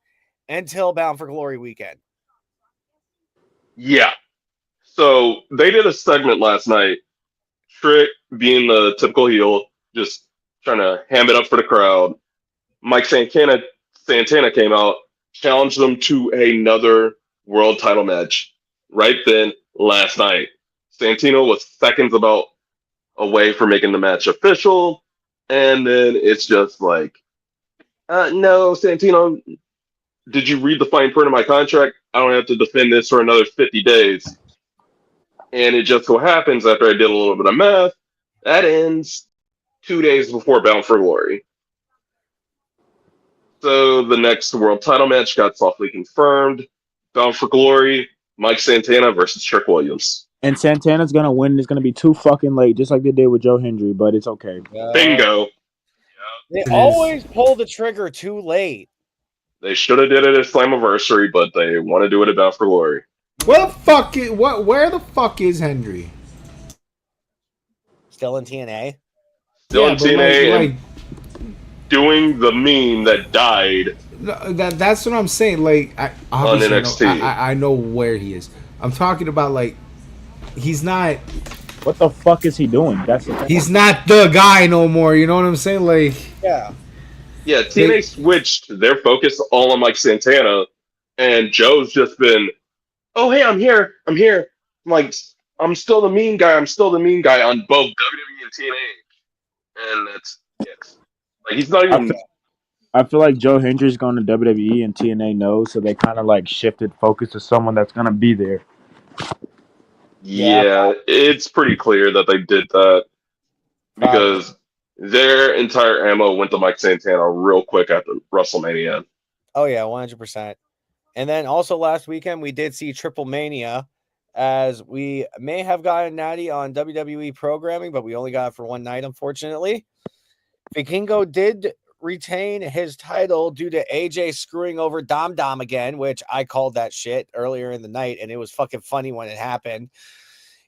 until Bound for Glory weekend. Yeah. So they did a segment last night. Trick being the typical heel, just trying to ham it up for the crowd. Mike Santana came out, challenged them to another world title match right then last night. Santino was seconds about away from making the match official, and then it's just like, no, Santino, did you read the fine print of my contract? I don't have to defend this for another 50 days. And it just so happens, after I did a little bit of math, that ends 2 days before Bound for Glory. So the next world title match got softly confirmed. Bound for Glory, Mike Santana versus Trick Williams. and Santana's gonna win. It's gonna be too fucking late, just like they did with Joe Hendry. But it's okay. Bingo. They always pull the trigger too late. They should have did it at Slammiversary, but they want to do it at Bound for Glory. Where the fuck is Hendry? Still in TNA? Still in but TNA and doing the meme that died. That's what I'm saying. Like, On NXT. I know where he is. I'm talking about like he's not. What the fuck is he doing? He's not the guy no more. You know what I'm saying? Like, Yeah. Yeah, TNA switched their focus all on Mike Santana, and Joe's just been oh hey, I'm here. I'm like, I'm still the mean guy. I'm still the mean guy on both WWE and TNA, and that's it. Like he's not I even. feel, I feel like Joe Hendry's going to WWE and TNA knows, so they kind of like shifted focus to someone that's gonna be there. Yeah, Yeah, it's pretty clear that they did that probably. because their entire ammo went to Mike Santana real quick after WrestleMania. Oh yeah, 100%. And then also last weekend we did see Triple Mania, as we may have gotten Natty on WWE programming, but we only got it for one night, unfortunately. Vikingo did retain his title due to AJ screwing over Dom Dom again, which I called that shit earlier in the night, and it was fucking funny when it happened.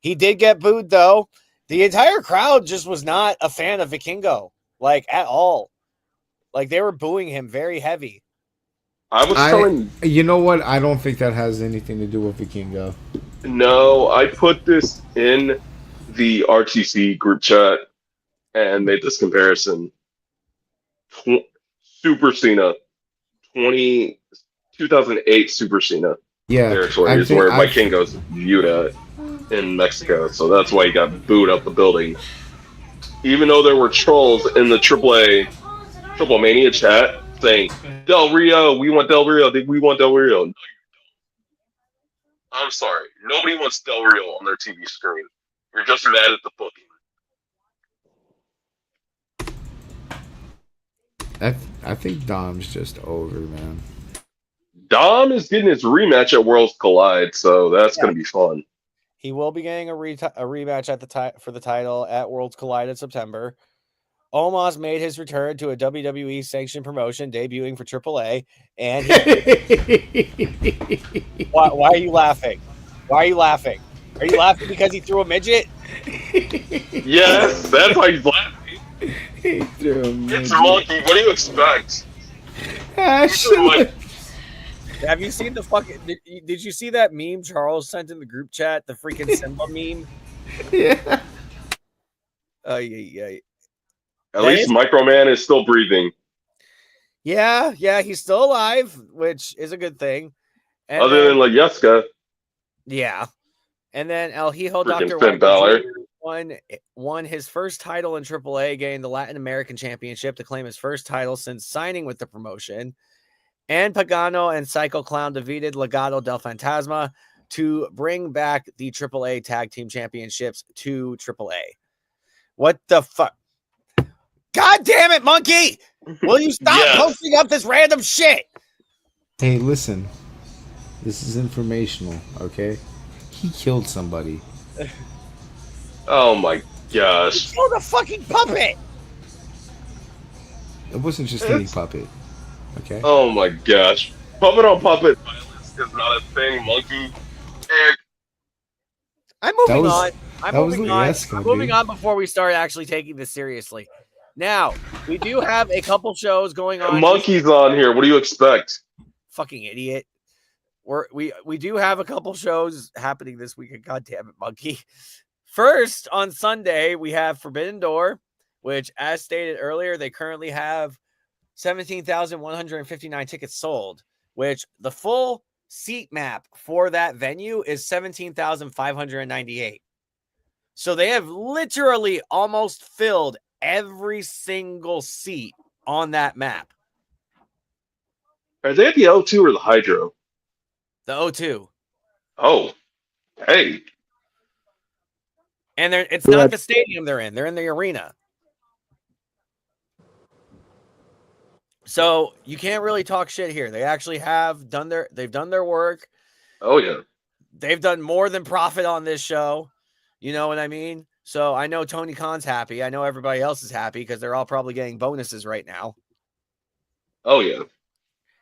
He did get booed though. The entire crowd just was not a fan of Vikingo, like at all. Like they were booing him very heavy. I was telling You know what? I don't think that has anything to do with Vikingo. no, I put this in the RTC group chat and made this comparison. Super Cena, 20, 2008 Super Cena Yeah, territory I is think where I. Vikingo's viewed at in Mexico. So that's why he got booed out the building. Even though there were trolls in the Triple Mania chat saying, Del Rio, we want Del Rio, we want Del Rio. I'm sorry. Nobody wants Del Rio on their TV screen. You're just mad at the booking. I think Dom's just over, man. Dom is getting his rematch at Worlds Collide, so that's Yeah. going to be fun. He will be getting a rematch at for the title at Worlds Collide in September. Omos made his return to a WWE sanctioned promotion, debuting for AAA. And why are you laughing? Why are you laughing? Are you laughing because he threw a midget? Yes, that's why he's laughing. It's Monkey. What do you expect? Have you seen the fucking? Did you see that meme Charles sent in the group chat? The freaking Simba meme. Yeah. Yeah. At least Microman is still breathing. Yeah, he's still alive, which is a good thing. And Other than Layeska. Yeah. And then El Hijo Freaking Dr. Finn Wagner Balor. Jr. won his first title in AAA, gained the Latin American Championship to claim his first title since signing with the promotion. And Pagano and Psycho Clown defeated Legado del Fantasma to bring back the AAA Tag Team Championships to AAA. What the fuck? God damn it, Monkey! Will you stop posting up this random shit? Hey, listen. This is informational, okay? He killed somebody. Oh my gosh. He killed a fucking puppet! It wasn't just any puppet, okay? Oh my gosh. Puppet on puppet violence is not a thing, Monkey. And I'm moving on. I'm moving on before we start actually taking this seriously. Now, we do have a couple shows going on. Monkey's on here. What do you expect? Fucking idiot. We do have a couple shows happening this weekend. God damn it, Monkey. First, on Sunday, we have Forbidden Door, which, as stated earlier, they currently have 17,159 tickets sold, which the full seat map for that venue is 17,598. So they have literally almost filled every single seat on that map. Are they at the O2 or the Hydro? The O2. Oh, hey. And it's not the stadium they're in. They're in the arena. So you can't really talk shit here. They actually they've done their work. Oh, yeah. They've done more than profit on this show. You know what I mean? So I know Tony Khan's happy. I know everybody else is happy because they're all probably getting bonuses right now. Oh, yeah.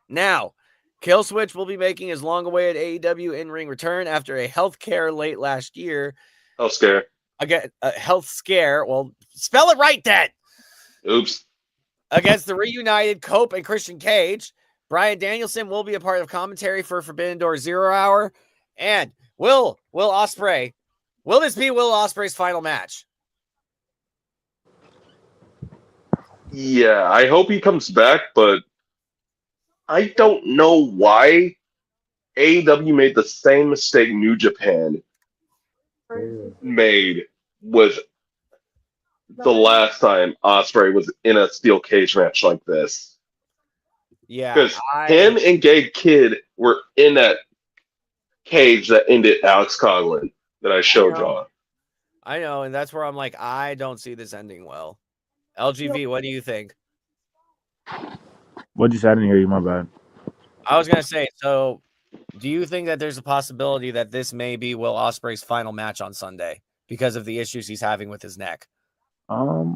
Now, Killswitch will be making his long-awaited AEW in-ring return after a health scare late last year. Health scare. Again, a health scare. Well, spell it right then. Oops. Against the reunited Cope and Christian Cage. Bryan Danielson will be a part of commentary for Forbidden Door 0 Hour. And Will Ospreay. Will this be Will Ospreay's final match? Yeah, I hope he comes back, but I don't know why AEW made the same mistake New Japan made with the last time Osprey was in a steel cage match like this. Yeah, Because him and Gabe Kidd were in that cage that ended Alex Coughlin that I showed y'all. I know, and that's where I'm like, I don't see this ending well. LGV, what do you think? What'd you say? I didn't hear you. My bad. I was gonna say, so do you think that there's a possibility that this may be Will Ospreay's final match on Sunday because of the issues he's having with his neck? I'm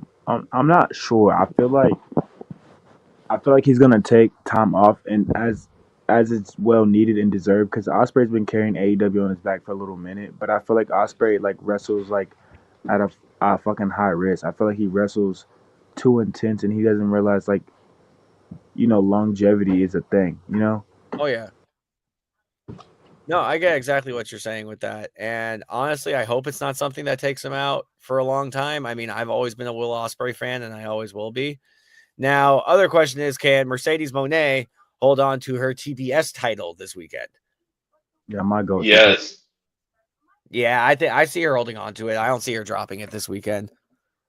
not sure. I feel like he's gonna take time off, and as it's well needed and deserved, because Osprey's been carrying AEW on his back for a little minute. But I feel like Osprey like wrestles like at a fucking high risk. I feel like he wrestles too intense, and he doesn't realize like longevity is a thing. Oh yeah. No, I get exactly what you're saying with that. And honestly, I hope it's not something that takes him out for a long time. I mean, I've always been a Will Ospreay fan, and I always will be. Now, other question is, can Mercedes Moné hold on to her TBS title this weekend? Yeah, my goat. Yes. Yeah, I think I see her holding on to it. I don't see her dropping it this weekend.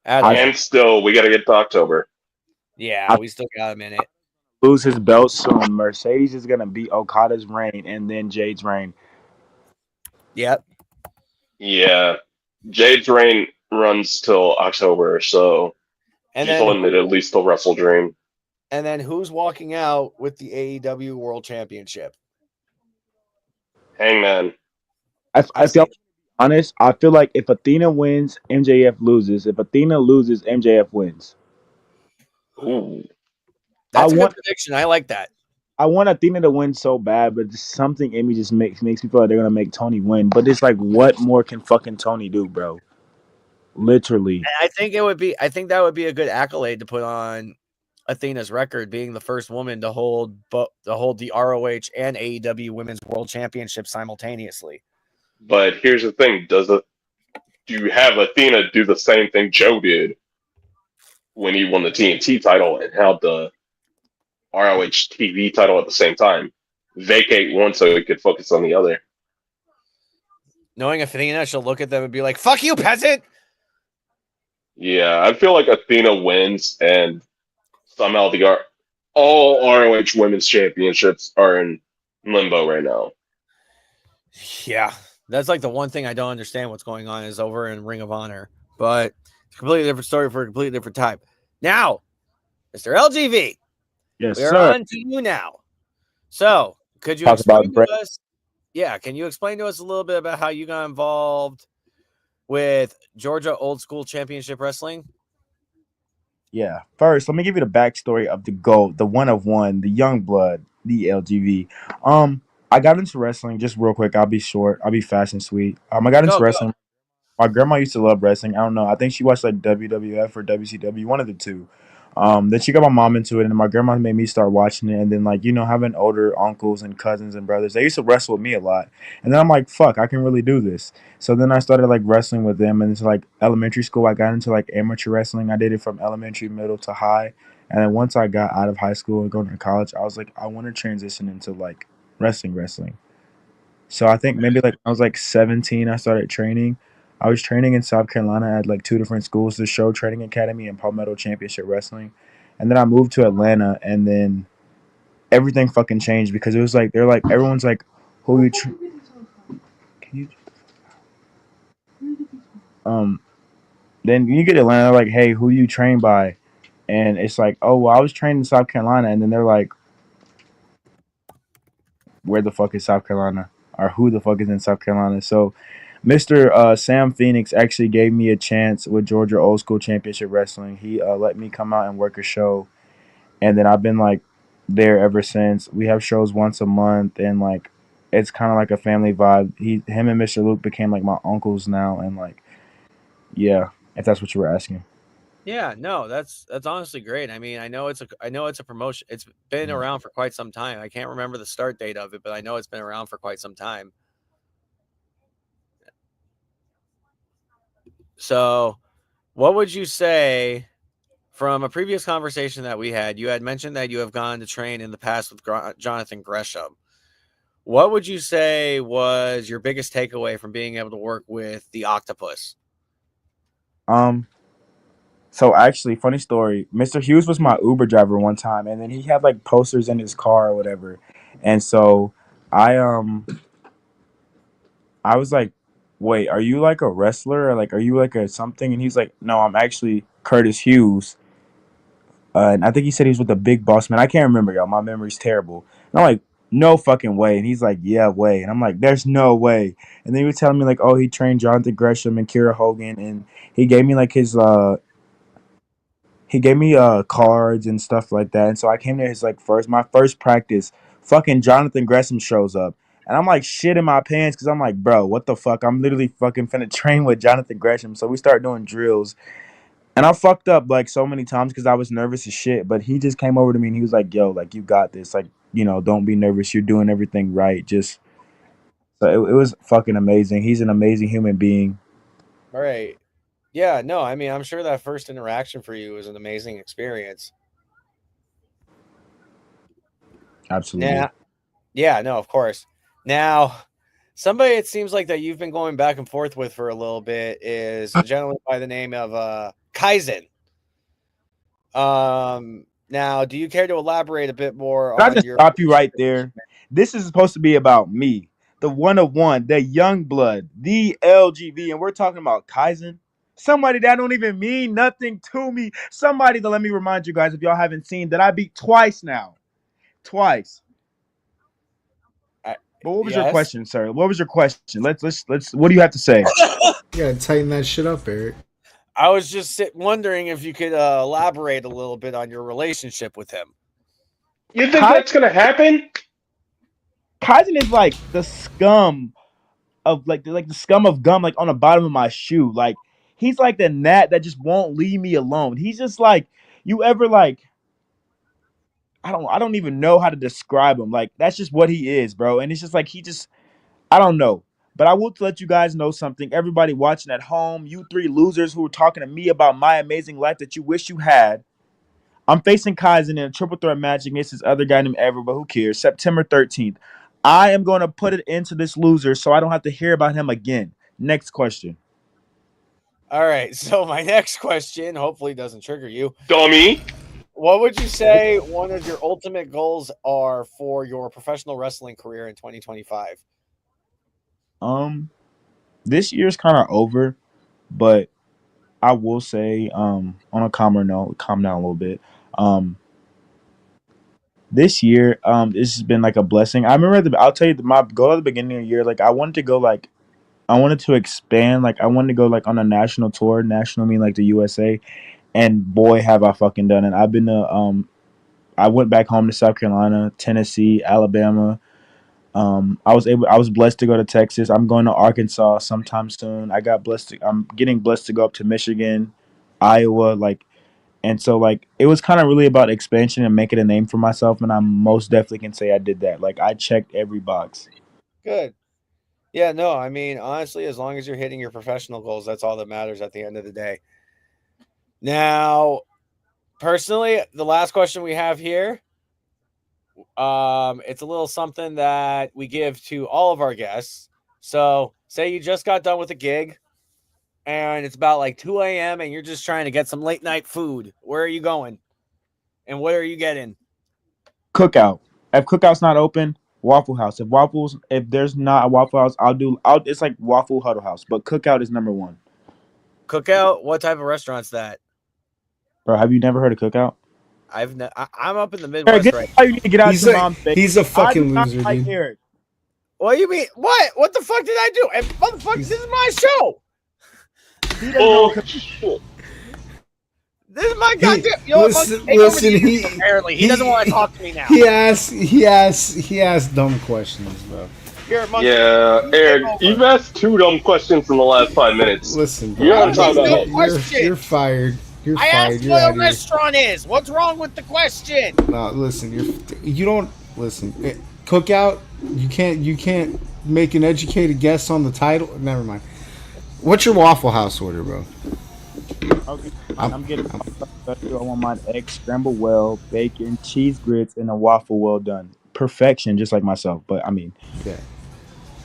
And still, we got to get to October. Yeah, we still got a minute. Lose his belt soon. Mercedes is gonna beat Okada's reign and then Jade's reign. Yep. Yeah. Jade's reign runs till October, so And she's then limited at least till Wrestle Dream. And then who's walking out with the AEW World Championship? Hangman. I feel honest. I feel like if Athena wins, MJF loses. If Athena loses, MJF wins. Ooh. That's a good prediction. I like that. I want Athena to win so bad, but just something in me just makes me feel like they're gonna make Tony win. But it's like, what more can fucking Tony do, bro? Literally. And I think that would be a good accolade to put on Athena's record, being the first woman to hold the ROH and AEW Women's World Championship simultaneously. But here's the thing: do you have Athena do the same thing Joe did when he won the TNT title and held the ROH TV title at the same time? Vacate one so he could focus on the other. Knowing Athena, she'll look at them and be like, "Fuck you, peasant!" Yeah, I feel like Athena wins, and somehow all ROH Women's Championships are in limbo right now. Yeah, that's like the one thing I don't understand what's going on is over in Ring of Honor, but it's a completely different story for a completely different time. Now, Mr. LGV, yes, we're sir. on to you now. So, could you Talk explain about to us? Yeah, can you explain to us a little bit about how you got involved with Georgia Old School Championship Wrestling? Yeah. First, let me give you the backstory of the GOAT, the one of one, the young blood, the LGV. I got into wrestling just real quick. I'll be short. I'll be fast and sweet. I got into wrestling. My grandma used to love wrestling. I don't know. I think she watched like WWF or WCW, one of the two. Then she got my mom into it, and my grandma made me start watching it. And then, like, having older uncles and cousins and brothers, they used to wrestle with me a lot. And then I'm like, fuck, I can really do this. So then I started like wrestling with them. And it's like elementary school, I got into like amateur wrestling. I did it from elementary, middle to high. And then once I got out of high school and going to college, I was like, I want to transition into like wrestling. So I think maybe like I was like 17, I started training. I was training in South Carolina at like two different schools, the Show Training Academy and Palmetto Championship Wrestling. And then I moved to Atlanta, and then everything fucking changed because it was like they're like everyone's like, who you can you then you get to Atlanta, like, hey, who you trained by? And it's like, oh well, I was trained in South Carolina, and then they're like, where the fuck is South Carolina? Or who the fuck is in South Carolina? So Mr. Sam Phoenix actually gave me a chance with Georgia Old School Championship Wrestling. He let me come out and work a show, and then I've been like there ever since. We have shows once a month, and like it's kind of like a family vibe. Him and Mr. Luke became like my uncles now, and like yeah, if that's what you were asking. Yeah, no, that's honestly great. I mean, I know it's a promotion. It's been around for quite some time. I can't remember the start date of it, but I know it's been around for quite some time. So, what would you say from a previous conversation that we had? You had mentioned that you have gone to train in the past with Jonathan Gresham. What would you say was your biggest takeaway from being able to work with the octopus? Um, so actually, funny story. Mr. Hughes was my Uber driver one time, and then he had like posters in his car or whatever. And so I I was like, "Wait, are you like a wrestler or like are you like a something?" And he's like, "No, I'm actually Curtis Hughes." And I think he said he was with the Big Boss Man. I can't remember, y'all. My memory's terrible. And I'm like, "No fucking way." And he's like, "Yeah, way." And I'm like, "There's no way." And then he was telling me like, "Oh, he trained Jonathan Gresham and Kira Hogan," and he gave me like his he gave me cards and stuff like that. And so I came to his like my first practice. Fucking Jonathan Gresham shows up. And I'm like shit in my pants because I'm like, bro, what the fuck? I'm literally fucking finna train with Jonathan Gresham. So we start doing drills. And I fucked up like so many times because I was nervous as shit. But he just came over to me and he was like, yo, like you got this. Like, don't be nervous. You're doing everything right. Just so it was fucking amazing. He's an amazing human being. All right. Yeah, no, I mean, I'm sure that first interaction for you was an amazing experience. Absolutely. Now, yeah, no, of course. Now, somebody it seems like that you've been going back and forth with for a little bit is a gentleman by the name of Kaizen. Now, do you care to elaborate a bit more Can I on just your stop you right there? This is supposed to be about me, the one of one, the young blood, the LGV, and we're talking about Kaizen. Somebody that don't even mean nothing to me. Somebody that let me remind you guys, if y'all haven't seen, that I beat twice now, twice. But what was your Yes? question, sir? What was your question? Let's. What do you have to say? You gotta tighten that shit up, Eric. I was just wondering if you could elaborate a little bit on your relationship with him. You think that's gonna happen? Kaizen is like the scum of like the scum of gum like on the bottom of my shoe. Like he's like the gnat that just won't leave me alone. He's just like you ever like I don't even know how to describe him. Like that's just what he is, bro. And it's just like he just I don't know. But I will let you guys know something. Everybody watching at home, you three losers who were talking to me about my amazing life that you wish you had. I'm facing Kaizen in a triple threat match against this other guy named Ever, but who cares? September 13th. I am going to put it into this loser so I don't have to hear about him again. Next question. All right, so my next question hopefully doesn't trigger you. Dummy. What would you say one of your ultimate goals are for your professional wrestling career in 2025? This year's kind of over, but I will say, on a calmer note, calm down a little bit. This year, this has been like a blessing. I remember I'll tell you my goal at the beginning of the year, like I wanted to go like I wanted to expand, like I wanted to go like on a national tour, national mean like the USA, and boy have I fucking done it. I've been to I went back home to South Carolina, Tennessee, Alabama. I was blessed to go to Texas. I'm going to Arkansas sometime soon. I'm getting blessed to go up to Michigan, Iowa, like and so like it was kind of really about expansion and making a name for myself, and I most definitely can say I did that. Like I checked every box. Good. Yeah, no, I mean, honestly, as long as you're hitting your professional goals, that's all that matters at the end of the day. Now, personally, the last question we have here, it's a little something that we give to all of our guests. So, say you just got done with a gig and it's about like 2 a.m. and you're just trying to get some late night food. Where are you going? And what are you getting? Cookout. If Cookout's not open, Waffle House. If there's not a Waffle House, I'll it's like Waffle Huddle House, but Cookout is number one. Cookout? What type of restaurant's that? Bro, have you never heard of Cookout? I'm up in the Eric, Midwest this right is how you need to get out He's your a mom's face. he's a I do fucking not loser, like dude. Eric. What do you mean? What the fuck did I do? And motherfucker, this is my show. He doesn't know Bullshit. This is my goddamn. You know what? Fuck, take over the interview, apparently, he doesn't want to talk to me now. He asks dumb questions, bro. Here, Monkey, Yeah, you Eric, take over. you've asked 2 dumb questions in the last 5 minutes. Listen, bro. You gotta talk about No it. question. You're fired. You're I fired. asked You're what out a of here. restaurant is. What's wrong with the question? No, listen. You don't listen. Cookout. You can't make an educated guess on the title. Never mind. What's your Waffle House order, bro? Okay, I'm getting I want my eggs scrambled well, bacon, cheese grits, and a waffle well done. perfection, just like myself. But I mean, Yeah.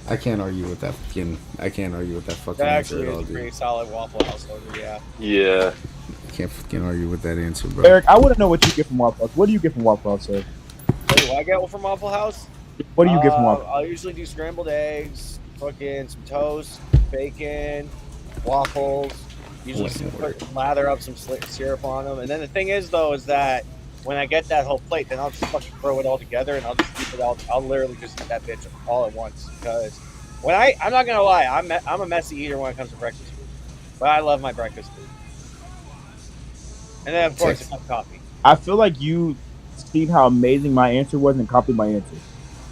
I can't argue with that fucking. I can't argue with that fucking That answer actually at is all, a dude. pretty solid Waffle House order, yeah. Yeah. I can't fucking argue with that answer, bro. Eric, I want to know what you get from Waffle House. What do you get from Waffle House, sir? What do I get from Waffle House? What do you get from Waffle? I'll usually do scrambled eggs, fucking some toast, bacon, waffles. Usually lather up some syrup on them. And then the thing is, though, is that when I get that whole plate, then I'll just fucking throw it all together and I'll just eat it all. I'll literally just eat that bitch all at once. Because when I'm not gonna lie, I'm a messy eater when it comes to breakfast food, but I love my breakfast food. And then of course, a cup of coffee. I feel like you seen how amazing my answer was and copied my answer.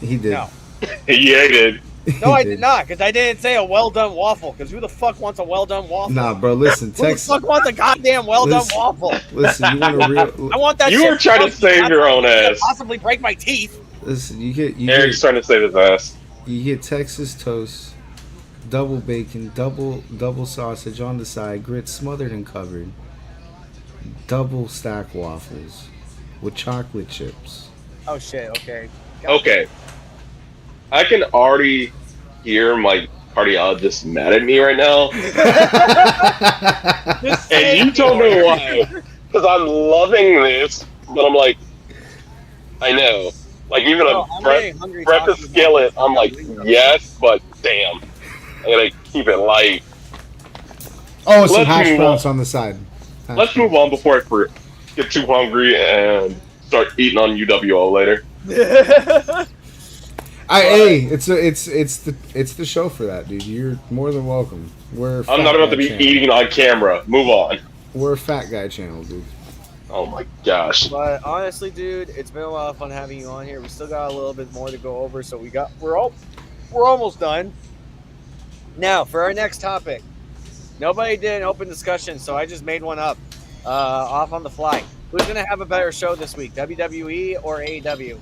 He did. No. Yeah, he did. No, I did not, because I didn't say a well done waffle. Because who the fuck wants a well done waffle? Nah, bro. Listen, Who the fuck wants a goddamn well done waffle? Listen, you want a real? I want that. You shit were trying to save your own ass. Possibly break my teeth. Listen, Eric's trying to save his ass. You get Texas toast, double bacon, double sausage on the side, grits smothered and covered, double stack waffles with chocolate chips. Oh shit. Okay. Okay. I can already hear my cardiologist mad at me right now. And you don't know why. Because I'm loving this, but I'm like, I know. Like, even a breakfast skillet, I'm like, yes, but damn. I gotta keep it light. Oh, some hash browns on the side. Let's move on before I get too hungry and start eating on UWO later. Hey, it's the show for that, dude. You're more than welcome. I'm not about to be eating on camera. Move on. We're a fat guy channel, dude. Oh my gosh. But honestly, dude, it's been a lot of fun having you on here. We still got a little bit more to go over, so we're almost done. Now, for our next topic, nobody did an open discussion, so I just made one up off on the fly. Who's gonna have a better show this week, WWE or AEW?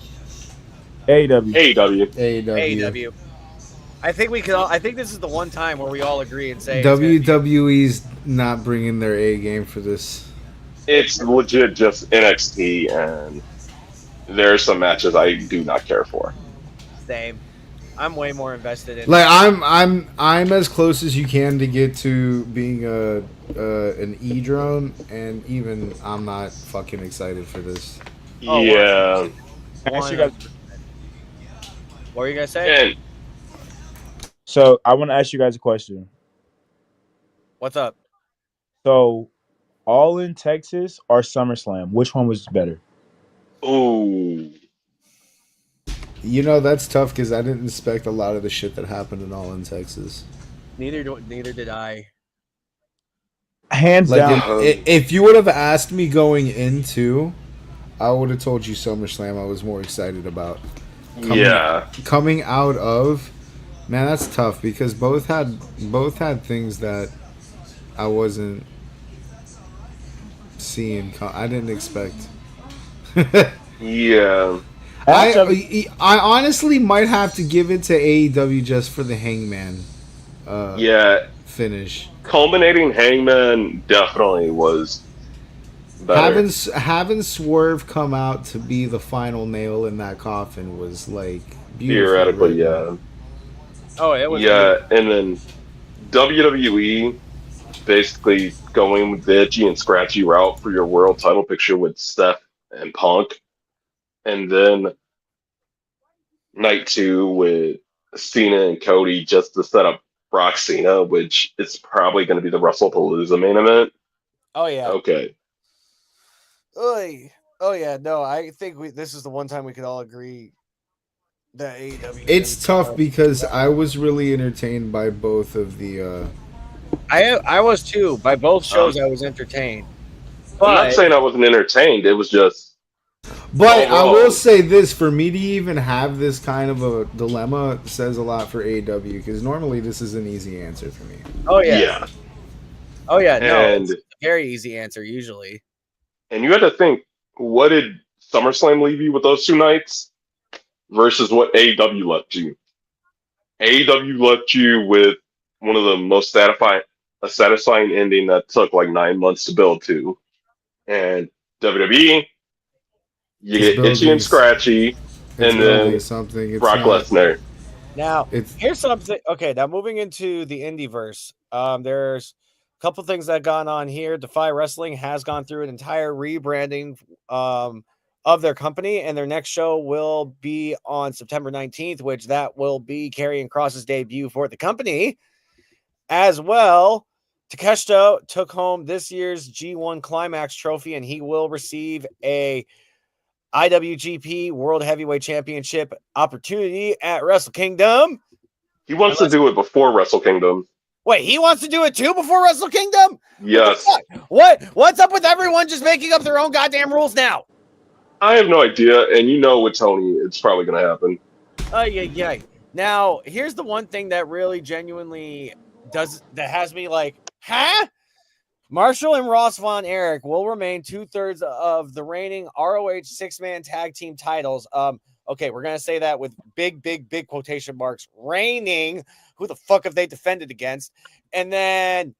AEW. AEW. I think we could. I think this is the one time where we all agree and say WWE's not bringing their A game for this. It's legit just NXT, and there are some matches I do not care for. Same. I'm way more invested in. Like I'm as close as you can to get to being an E drone, and even I'm not fucking excited for this. Oh, yeah. What were you gonna say? And So I want to ask you guys a question. What's up? So, All in Texas or SummerSlam? Which one was better? ooh, You know, that's tough because I didn't expect a lot of the shit that happened in All in Texas. Neither did I. Hands Like down. if you would have asked me going into, I would have told you SummerSlam I was more excited about. Coming out of, man, that's tough because both had things that I wasn't seeing. I didn't expect. yeah. I honestly might have to give it to AEW just for the Hangman. Finish. Culminating Hangman definitely was better. Having Swerve come out to be the final nail in that coffin was like beautiful. Theoretically, yeah. Oh, it was. Yeah, and then WWE basically going with the itchy and scratchy route for your world title picture with Steph and Punk. And then night 2 with Cena and Cody just to set up Brock Cena, which is probably going to be the WrestlePalooza main event. Oh yeah. Okay. Oy. Oh yeah. No, I think this is the one time we could all agree that AEW. It's tough because I was really entertained by both of the. I was too. By both shows, I was entertained. I'm not saying I wasn't entertained. It was just. But I will say this: for me to even have this kind of a dilemma says a lot for AEW because normally this is an easy answer for me. Oh yeah. Yeah. Oh yeah. No, And, it's a very easy answer usually. and you had to think, what did SummerSlam leave you with those 2 nights versus what AEW left you? AEW left you with one of the most satisfying ending that took like 9 months to build to. And WWE, you get itchy and scratchy and building then something. It's Brock not. Lesnar. Now, It's here's something. Okay, now moving into the Indieverse, there's a couple things that have gone on here. Defy Wrestling has gone through an entire rebranding of their company, and their next show will be on September 19th, which that will be Karrion Kross's debut for the company as well. Takeshita took home this year's G1 Climax trophy, and he will receive a IWGP World Heavyweight Championship opportunity at Wrestle Kingdom. He wants to do it before Wrestle Kingdom. Wait, he wants to do it too before Wrestle Kingdom? Yes. What's up with everyone just making up their own goddamn rules now? I have no idea, and you know with Tony, it's probably going to happen. Yeah. Now, here's the one thing that really genuinely has me like, huh? Marshall and Ross Von Erich will remain 2/3 of the reigning ROH 6-man tag team titles. Okay, we're gonna say that with big quotation marks. Reigning. Who the fuck have they defended against? And then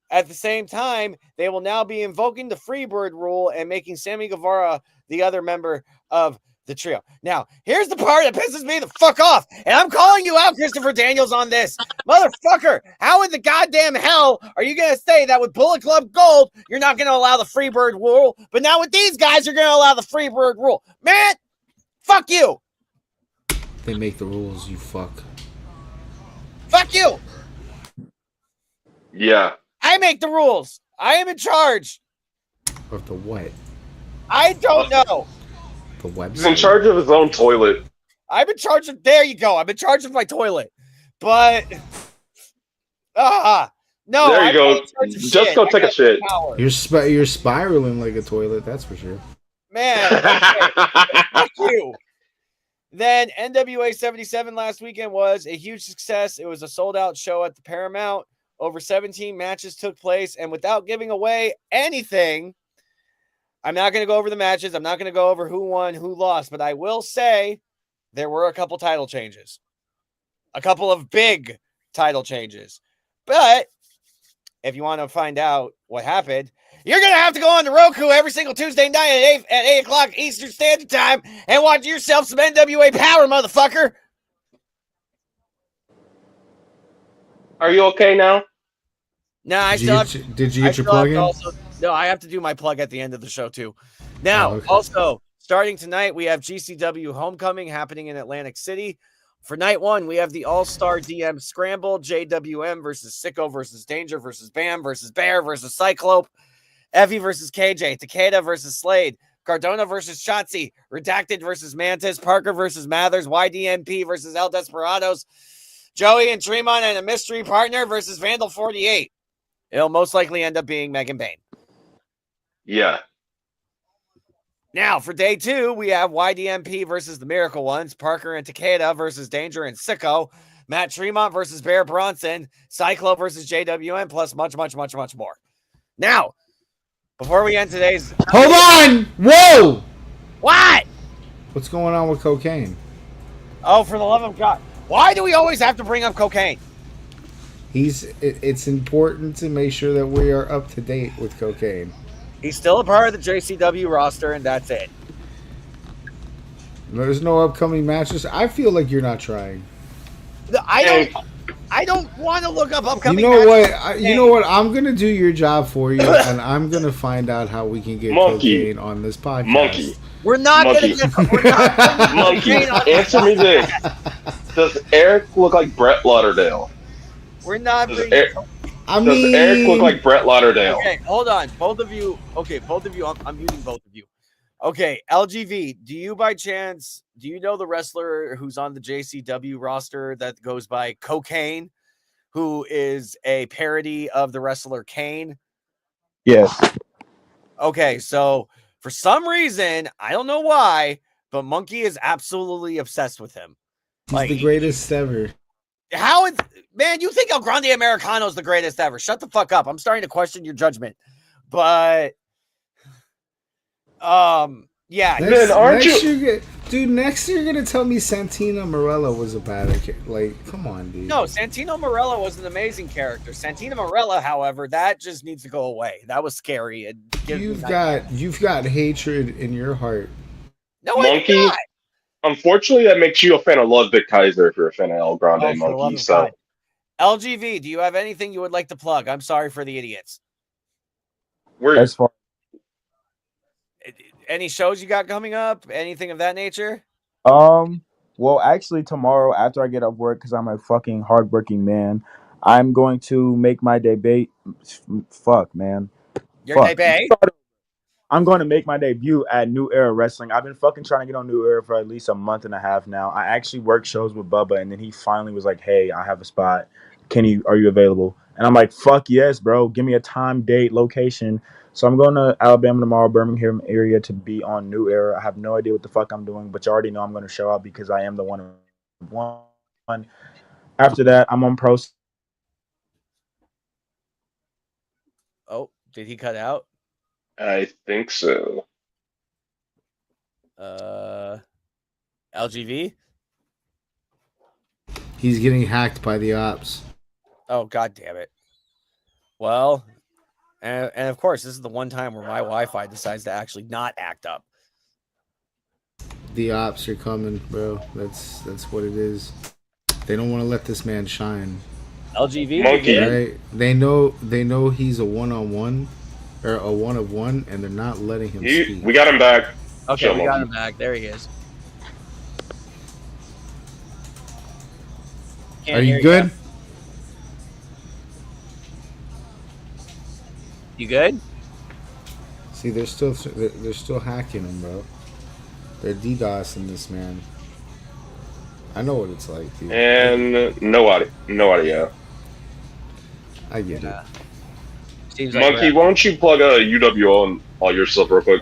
at the same time, they will now be invoking the Freebird rule and making Sammy Guevara the other member of the trio. Now, here's the part that pisses me the fuck off. And I'm calling you out, Christopher Daniels, on this. Motherfucker, how in the goddamn hell are you going to say that with Bullet Club Gold, you're not going to allow the Freebird rule, but now with these guys, you're going to allow the Freebird rule? Man, fuck you. they make the rules. You fuck. Fuck you. Yeah. I make the rules. I am in charge. Of the what? I don't know. The website. He's in charge of his own toilet. I'm in charge of, there you go. I'm in charge of my toilet. But, no. There you I'm go. not in charge of Just shit. go I take a got shit. power. You're spiraling like a toilet. That's for sure. Man, okay. Fuck you. Then NWA 77 last weekend was a huge success. It was a sold-out show at the Paramount. Over 17 matches took place, and without giving away anything, I'm not going to go over the matches. I'm not going to go over who won, who lost, but I will say there were a couple title changes. A couple of big title changes. But if you want to find out what happened, you're going to have to go on to Roku every single Tuesday night at 8 o'clock Eastern Standard Time and watch yourself some NWA Power, motherfucker. Are you okay now? No, I still have Did you get your plug in? No, I have to do my plug at the end of the show, too. Now, okay. Also, starting tonight, we have GCW Homecoming happening in Atlantic City. For night one, we have the All-Star DM Scramble, JWM versus Sicko versus Danger versus Bam versus Bear versus Cyclope, Evie versus KJ, Takeda versus Slade, Cardona versus Shotzi, Redacted versus Mantis, Parker versus Mathers, YDMP versus El Desperados, Joey and Tremont and a mystery partner versus Vandal 48. It'll most likely end up being Megan Bain. Yeah. Now, for day two, we have YDMP versus the Miracle Ones, Parker and Takeda versus Danger and Sicko, Matt Tremont versus Bear Bronson, Cyclo versus JWM, plus much more. Now, before we end today's... Hold on! Whoa! What? What's going on with cocaine? Oh, for the love of God. Why do we always have to bring up cocaine? It's important to make sure that we are up to date with cocaine. He's still a part of the JCW roster, and that's it. There's no upcoming matches. I feel like you're not trying. I don't want to look up upcoming You know matches. what? You know what? I'm gonna do your job for you, and I'm gonna find out how we can get cocaine on this podcast. Monkey. We're not going to get Monkey. Answer me this. Does Eric look like Brett Lauderdale? We're not Does bringing... Eric look like Brett Lauderdale? Okay, hold on. Both of you. I'm muting both of you. Okay, LGV, do you by chance, do you know the wrestler who's on the JCW roster that goes by Cocaine, who is a parody of the wrestler Kane? Yes. Okay, so for some reason, I don't know why, but Monkey is absolutely obsessed with him. He's the greatest ever. Man, you think El Grande Americano is the greatest ever. Shut the fuck up. I'm starting to question your judgment. But, yeah. Next you're going to tell me Santino Marella was a bad kid. Like, come on, dude. No, Santino Marella was an amazing character. Santino Marella, however, that just needs to go away. That was scary. You've got hatred in your heart. No, Monkey. Unfortunately, that makes you a fan of Ludwig Kaiser if you're a fan of El Grande Oh, for the love Monkey. of So God. LGV, do you have anything you would like to plug? I'm sorry for the idiots. we're As far Any shows you got coming up? Anything of that nature? well, actually, tomorrow after I get off work, because I'm a fucking hardworking man, I'm going to make my debate. Fuck, man. Your Fuck. debate? I'm going to make my debut at New Era Wrestling. I've been fucking trying to get on New Era for at least a month and a half now. I actually worked shows with Bubba, and then he finally was like, "Hey, I have a spot. Are you available?" And I'm like, "Fuck yes, bro. Give me a time, date, location." So I'm going to Alabama tomorrow, Birmingham area, to be on New Era. I have no idea what the fuck I'm doing, but you already know I'm going to show up because I am the one of one. After that, I'm on Pro. Oh, did he cut out? I think so. LGV? He's getting hacked by the ops. Oh, God damn it. Well, and of course, this is the one time where my Wi-Fi decides to actually not act up. The ops are coming, bro. That's what it is. They don't want to let this man shine. LGV, Monkey. you good? Right? They know he's a one-on-one or a one of one, and they're not letting him speak. We got him back. Okay, Chill, we got Monkey. him back. There he is. Can't Are hear you good? You good? See, they're still hacking him, bro. They're DDoSing this man. I know what it's like, dude. And no audio. I get Yeah. it. Seems like Monkey, why don't you plug a UWO and all your stuff real quick?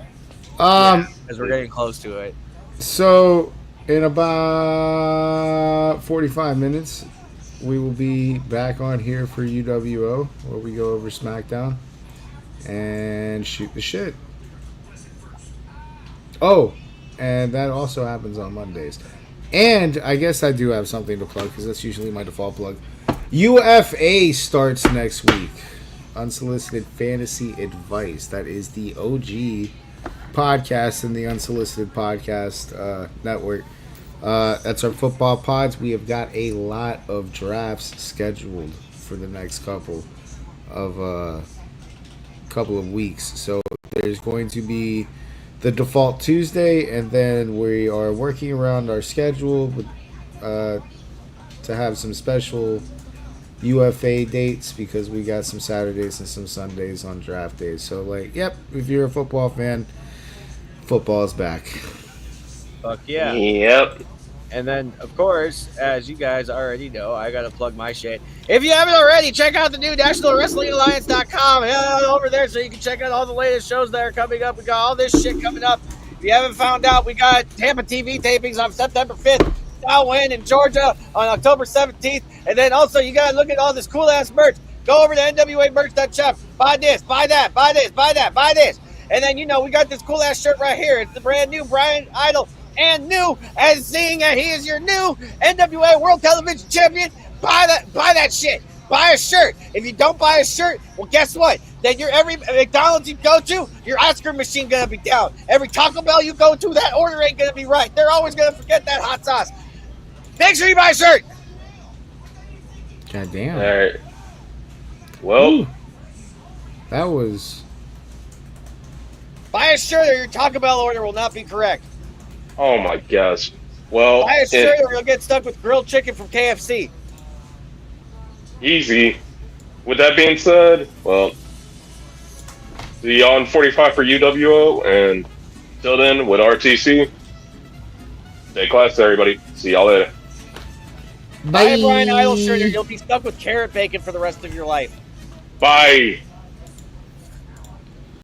because we're getting close to it. So in about 45 minutes, we will be back on here for UWO, where we go over SmackDown and shoot the shit. Oh, and that also happens on Mondays. And I guess I do have something to plug because that's usually my default plug. UFA starts next week. Unsolicited Fantasy Advice. That is the OG podcast in the Unsolicited Podcast Network. That's our football pods. We have got a lot of drafts scheduled for the next couple of weeks. So there's going to be the default Tuesday, and then we are working around our schedule with, to have some special UFA dates because we got some Saturdays and some Sundays on draft days. So, like, yep, if you're a football fan, football is back. Fuck yeah. Yep. And then, of course, as you guys already know, I got to plug my shit. If you haven't already, check out the new NationalWrestlingAlliance.com. Head on over there so you can check out all the latest shows that are coming up. We got all this shit coming up. If you haven't found out, we got Tampa TV tapings on September 5th. Win in Georgia on October 17th. And then also, you got to look at all this cool-ass merch. Go over to NWAmerch.shop. Buy this, buy that, buy this, buy that, buy this. And then, you know, we got this cool-ass shirt right here. It's the brand new Brian Idol. And new, as seeing that he is your new NWA World Television Champion, buy that shit. Buy a shirt. If you don't buy a shirt, well, guess what? Then every McDonald's you go to, your ice cream machine gonna be down. Every Taco Bell you go to, that order ain't gonna be right. They're always gonna forget that hot sauce. Make sure you buy a shirt. God damn. All right. Well, Ooh. That was... Buy a shirt or your Taco Bell order will not be correct. oh my gosh. Well, Buy a shirt or you'll get stuck with grilled chicken from KFC. easy. With that being said, well, see y'all in 45 for UWO, and till then, with RTC, stay classy, everybody. See y'all later. Buy a Brian Idol shirt or you'll be stuck with carrot bacon for the rest of your life. Bye.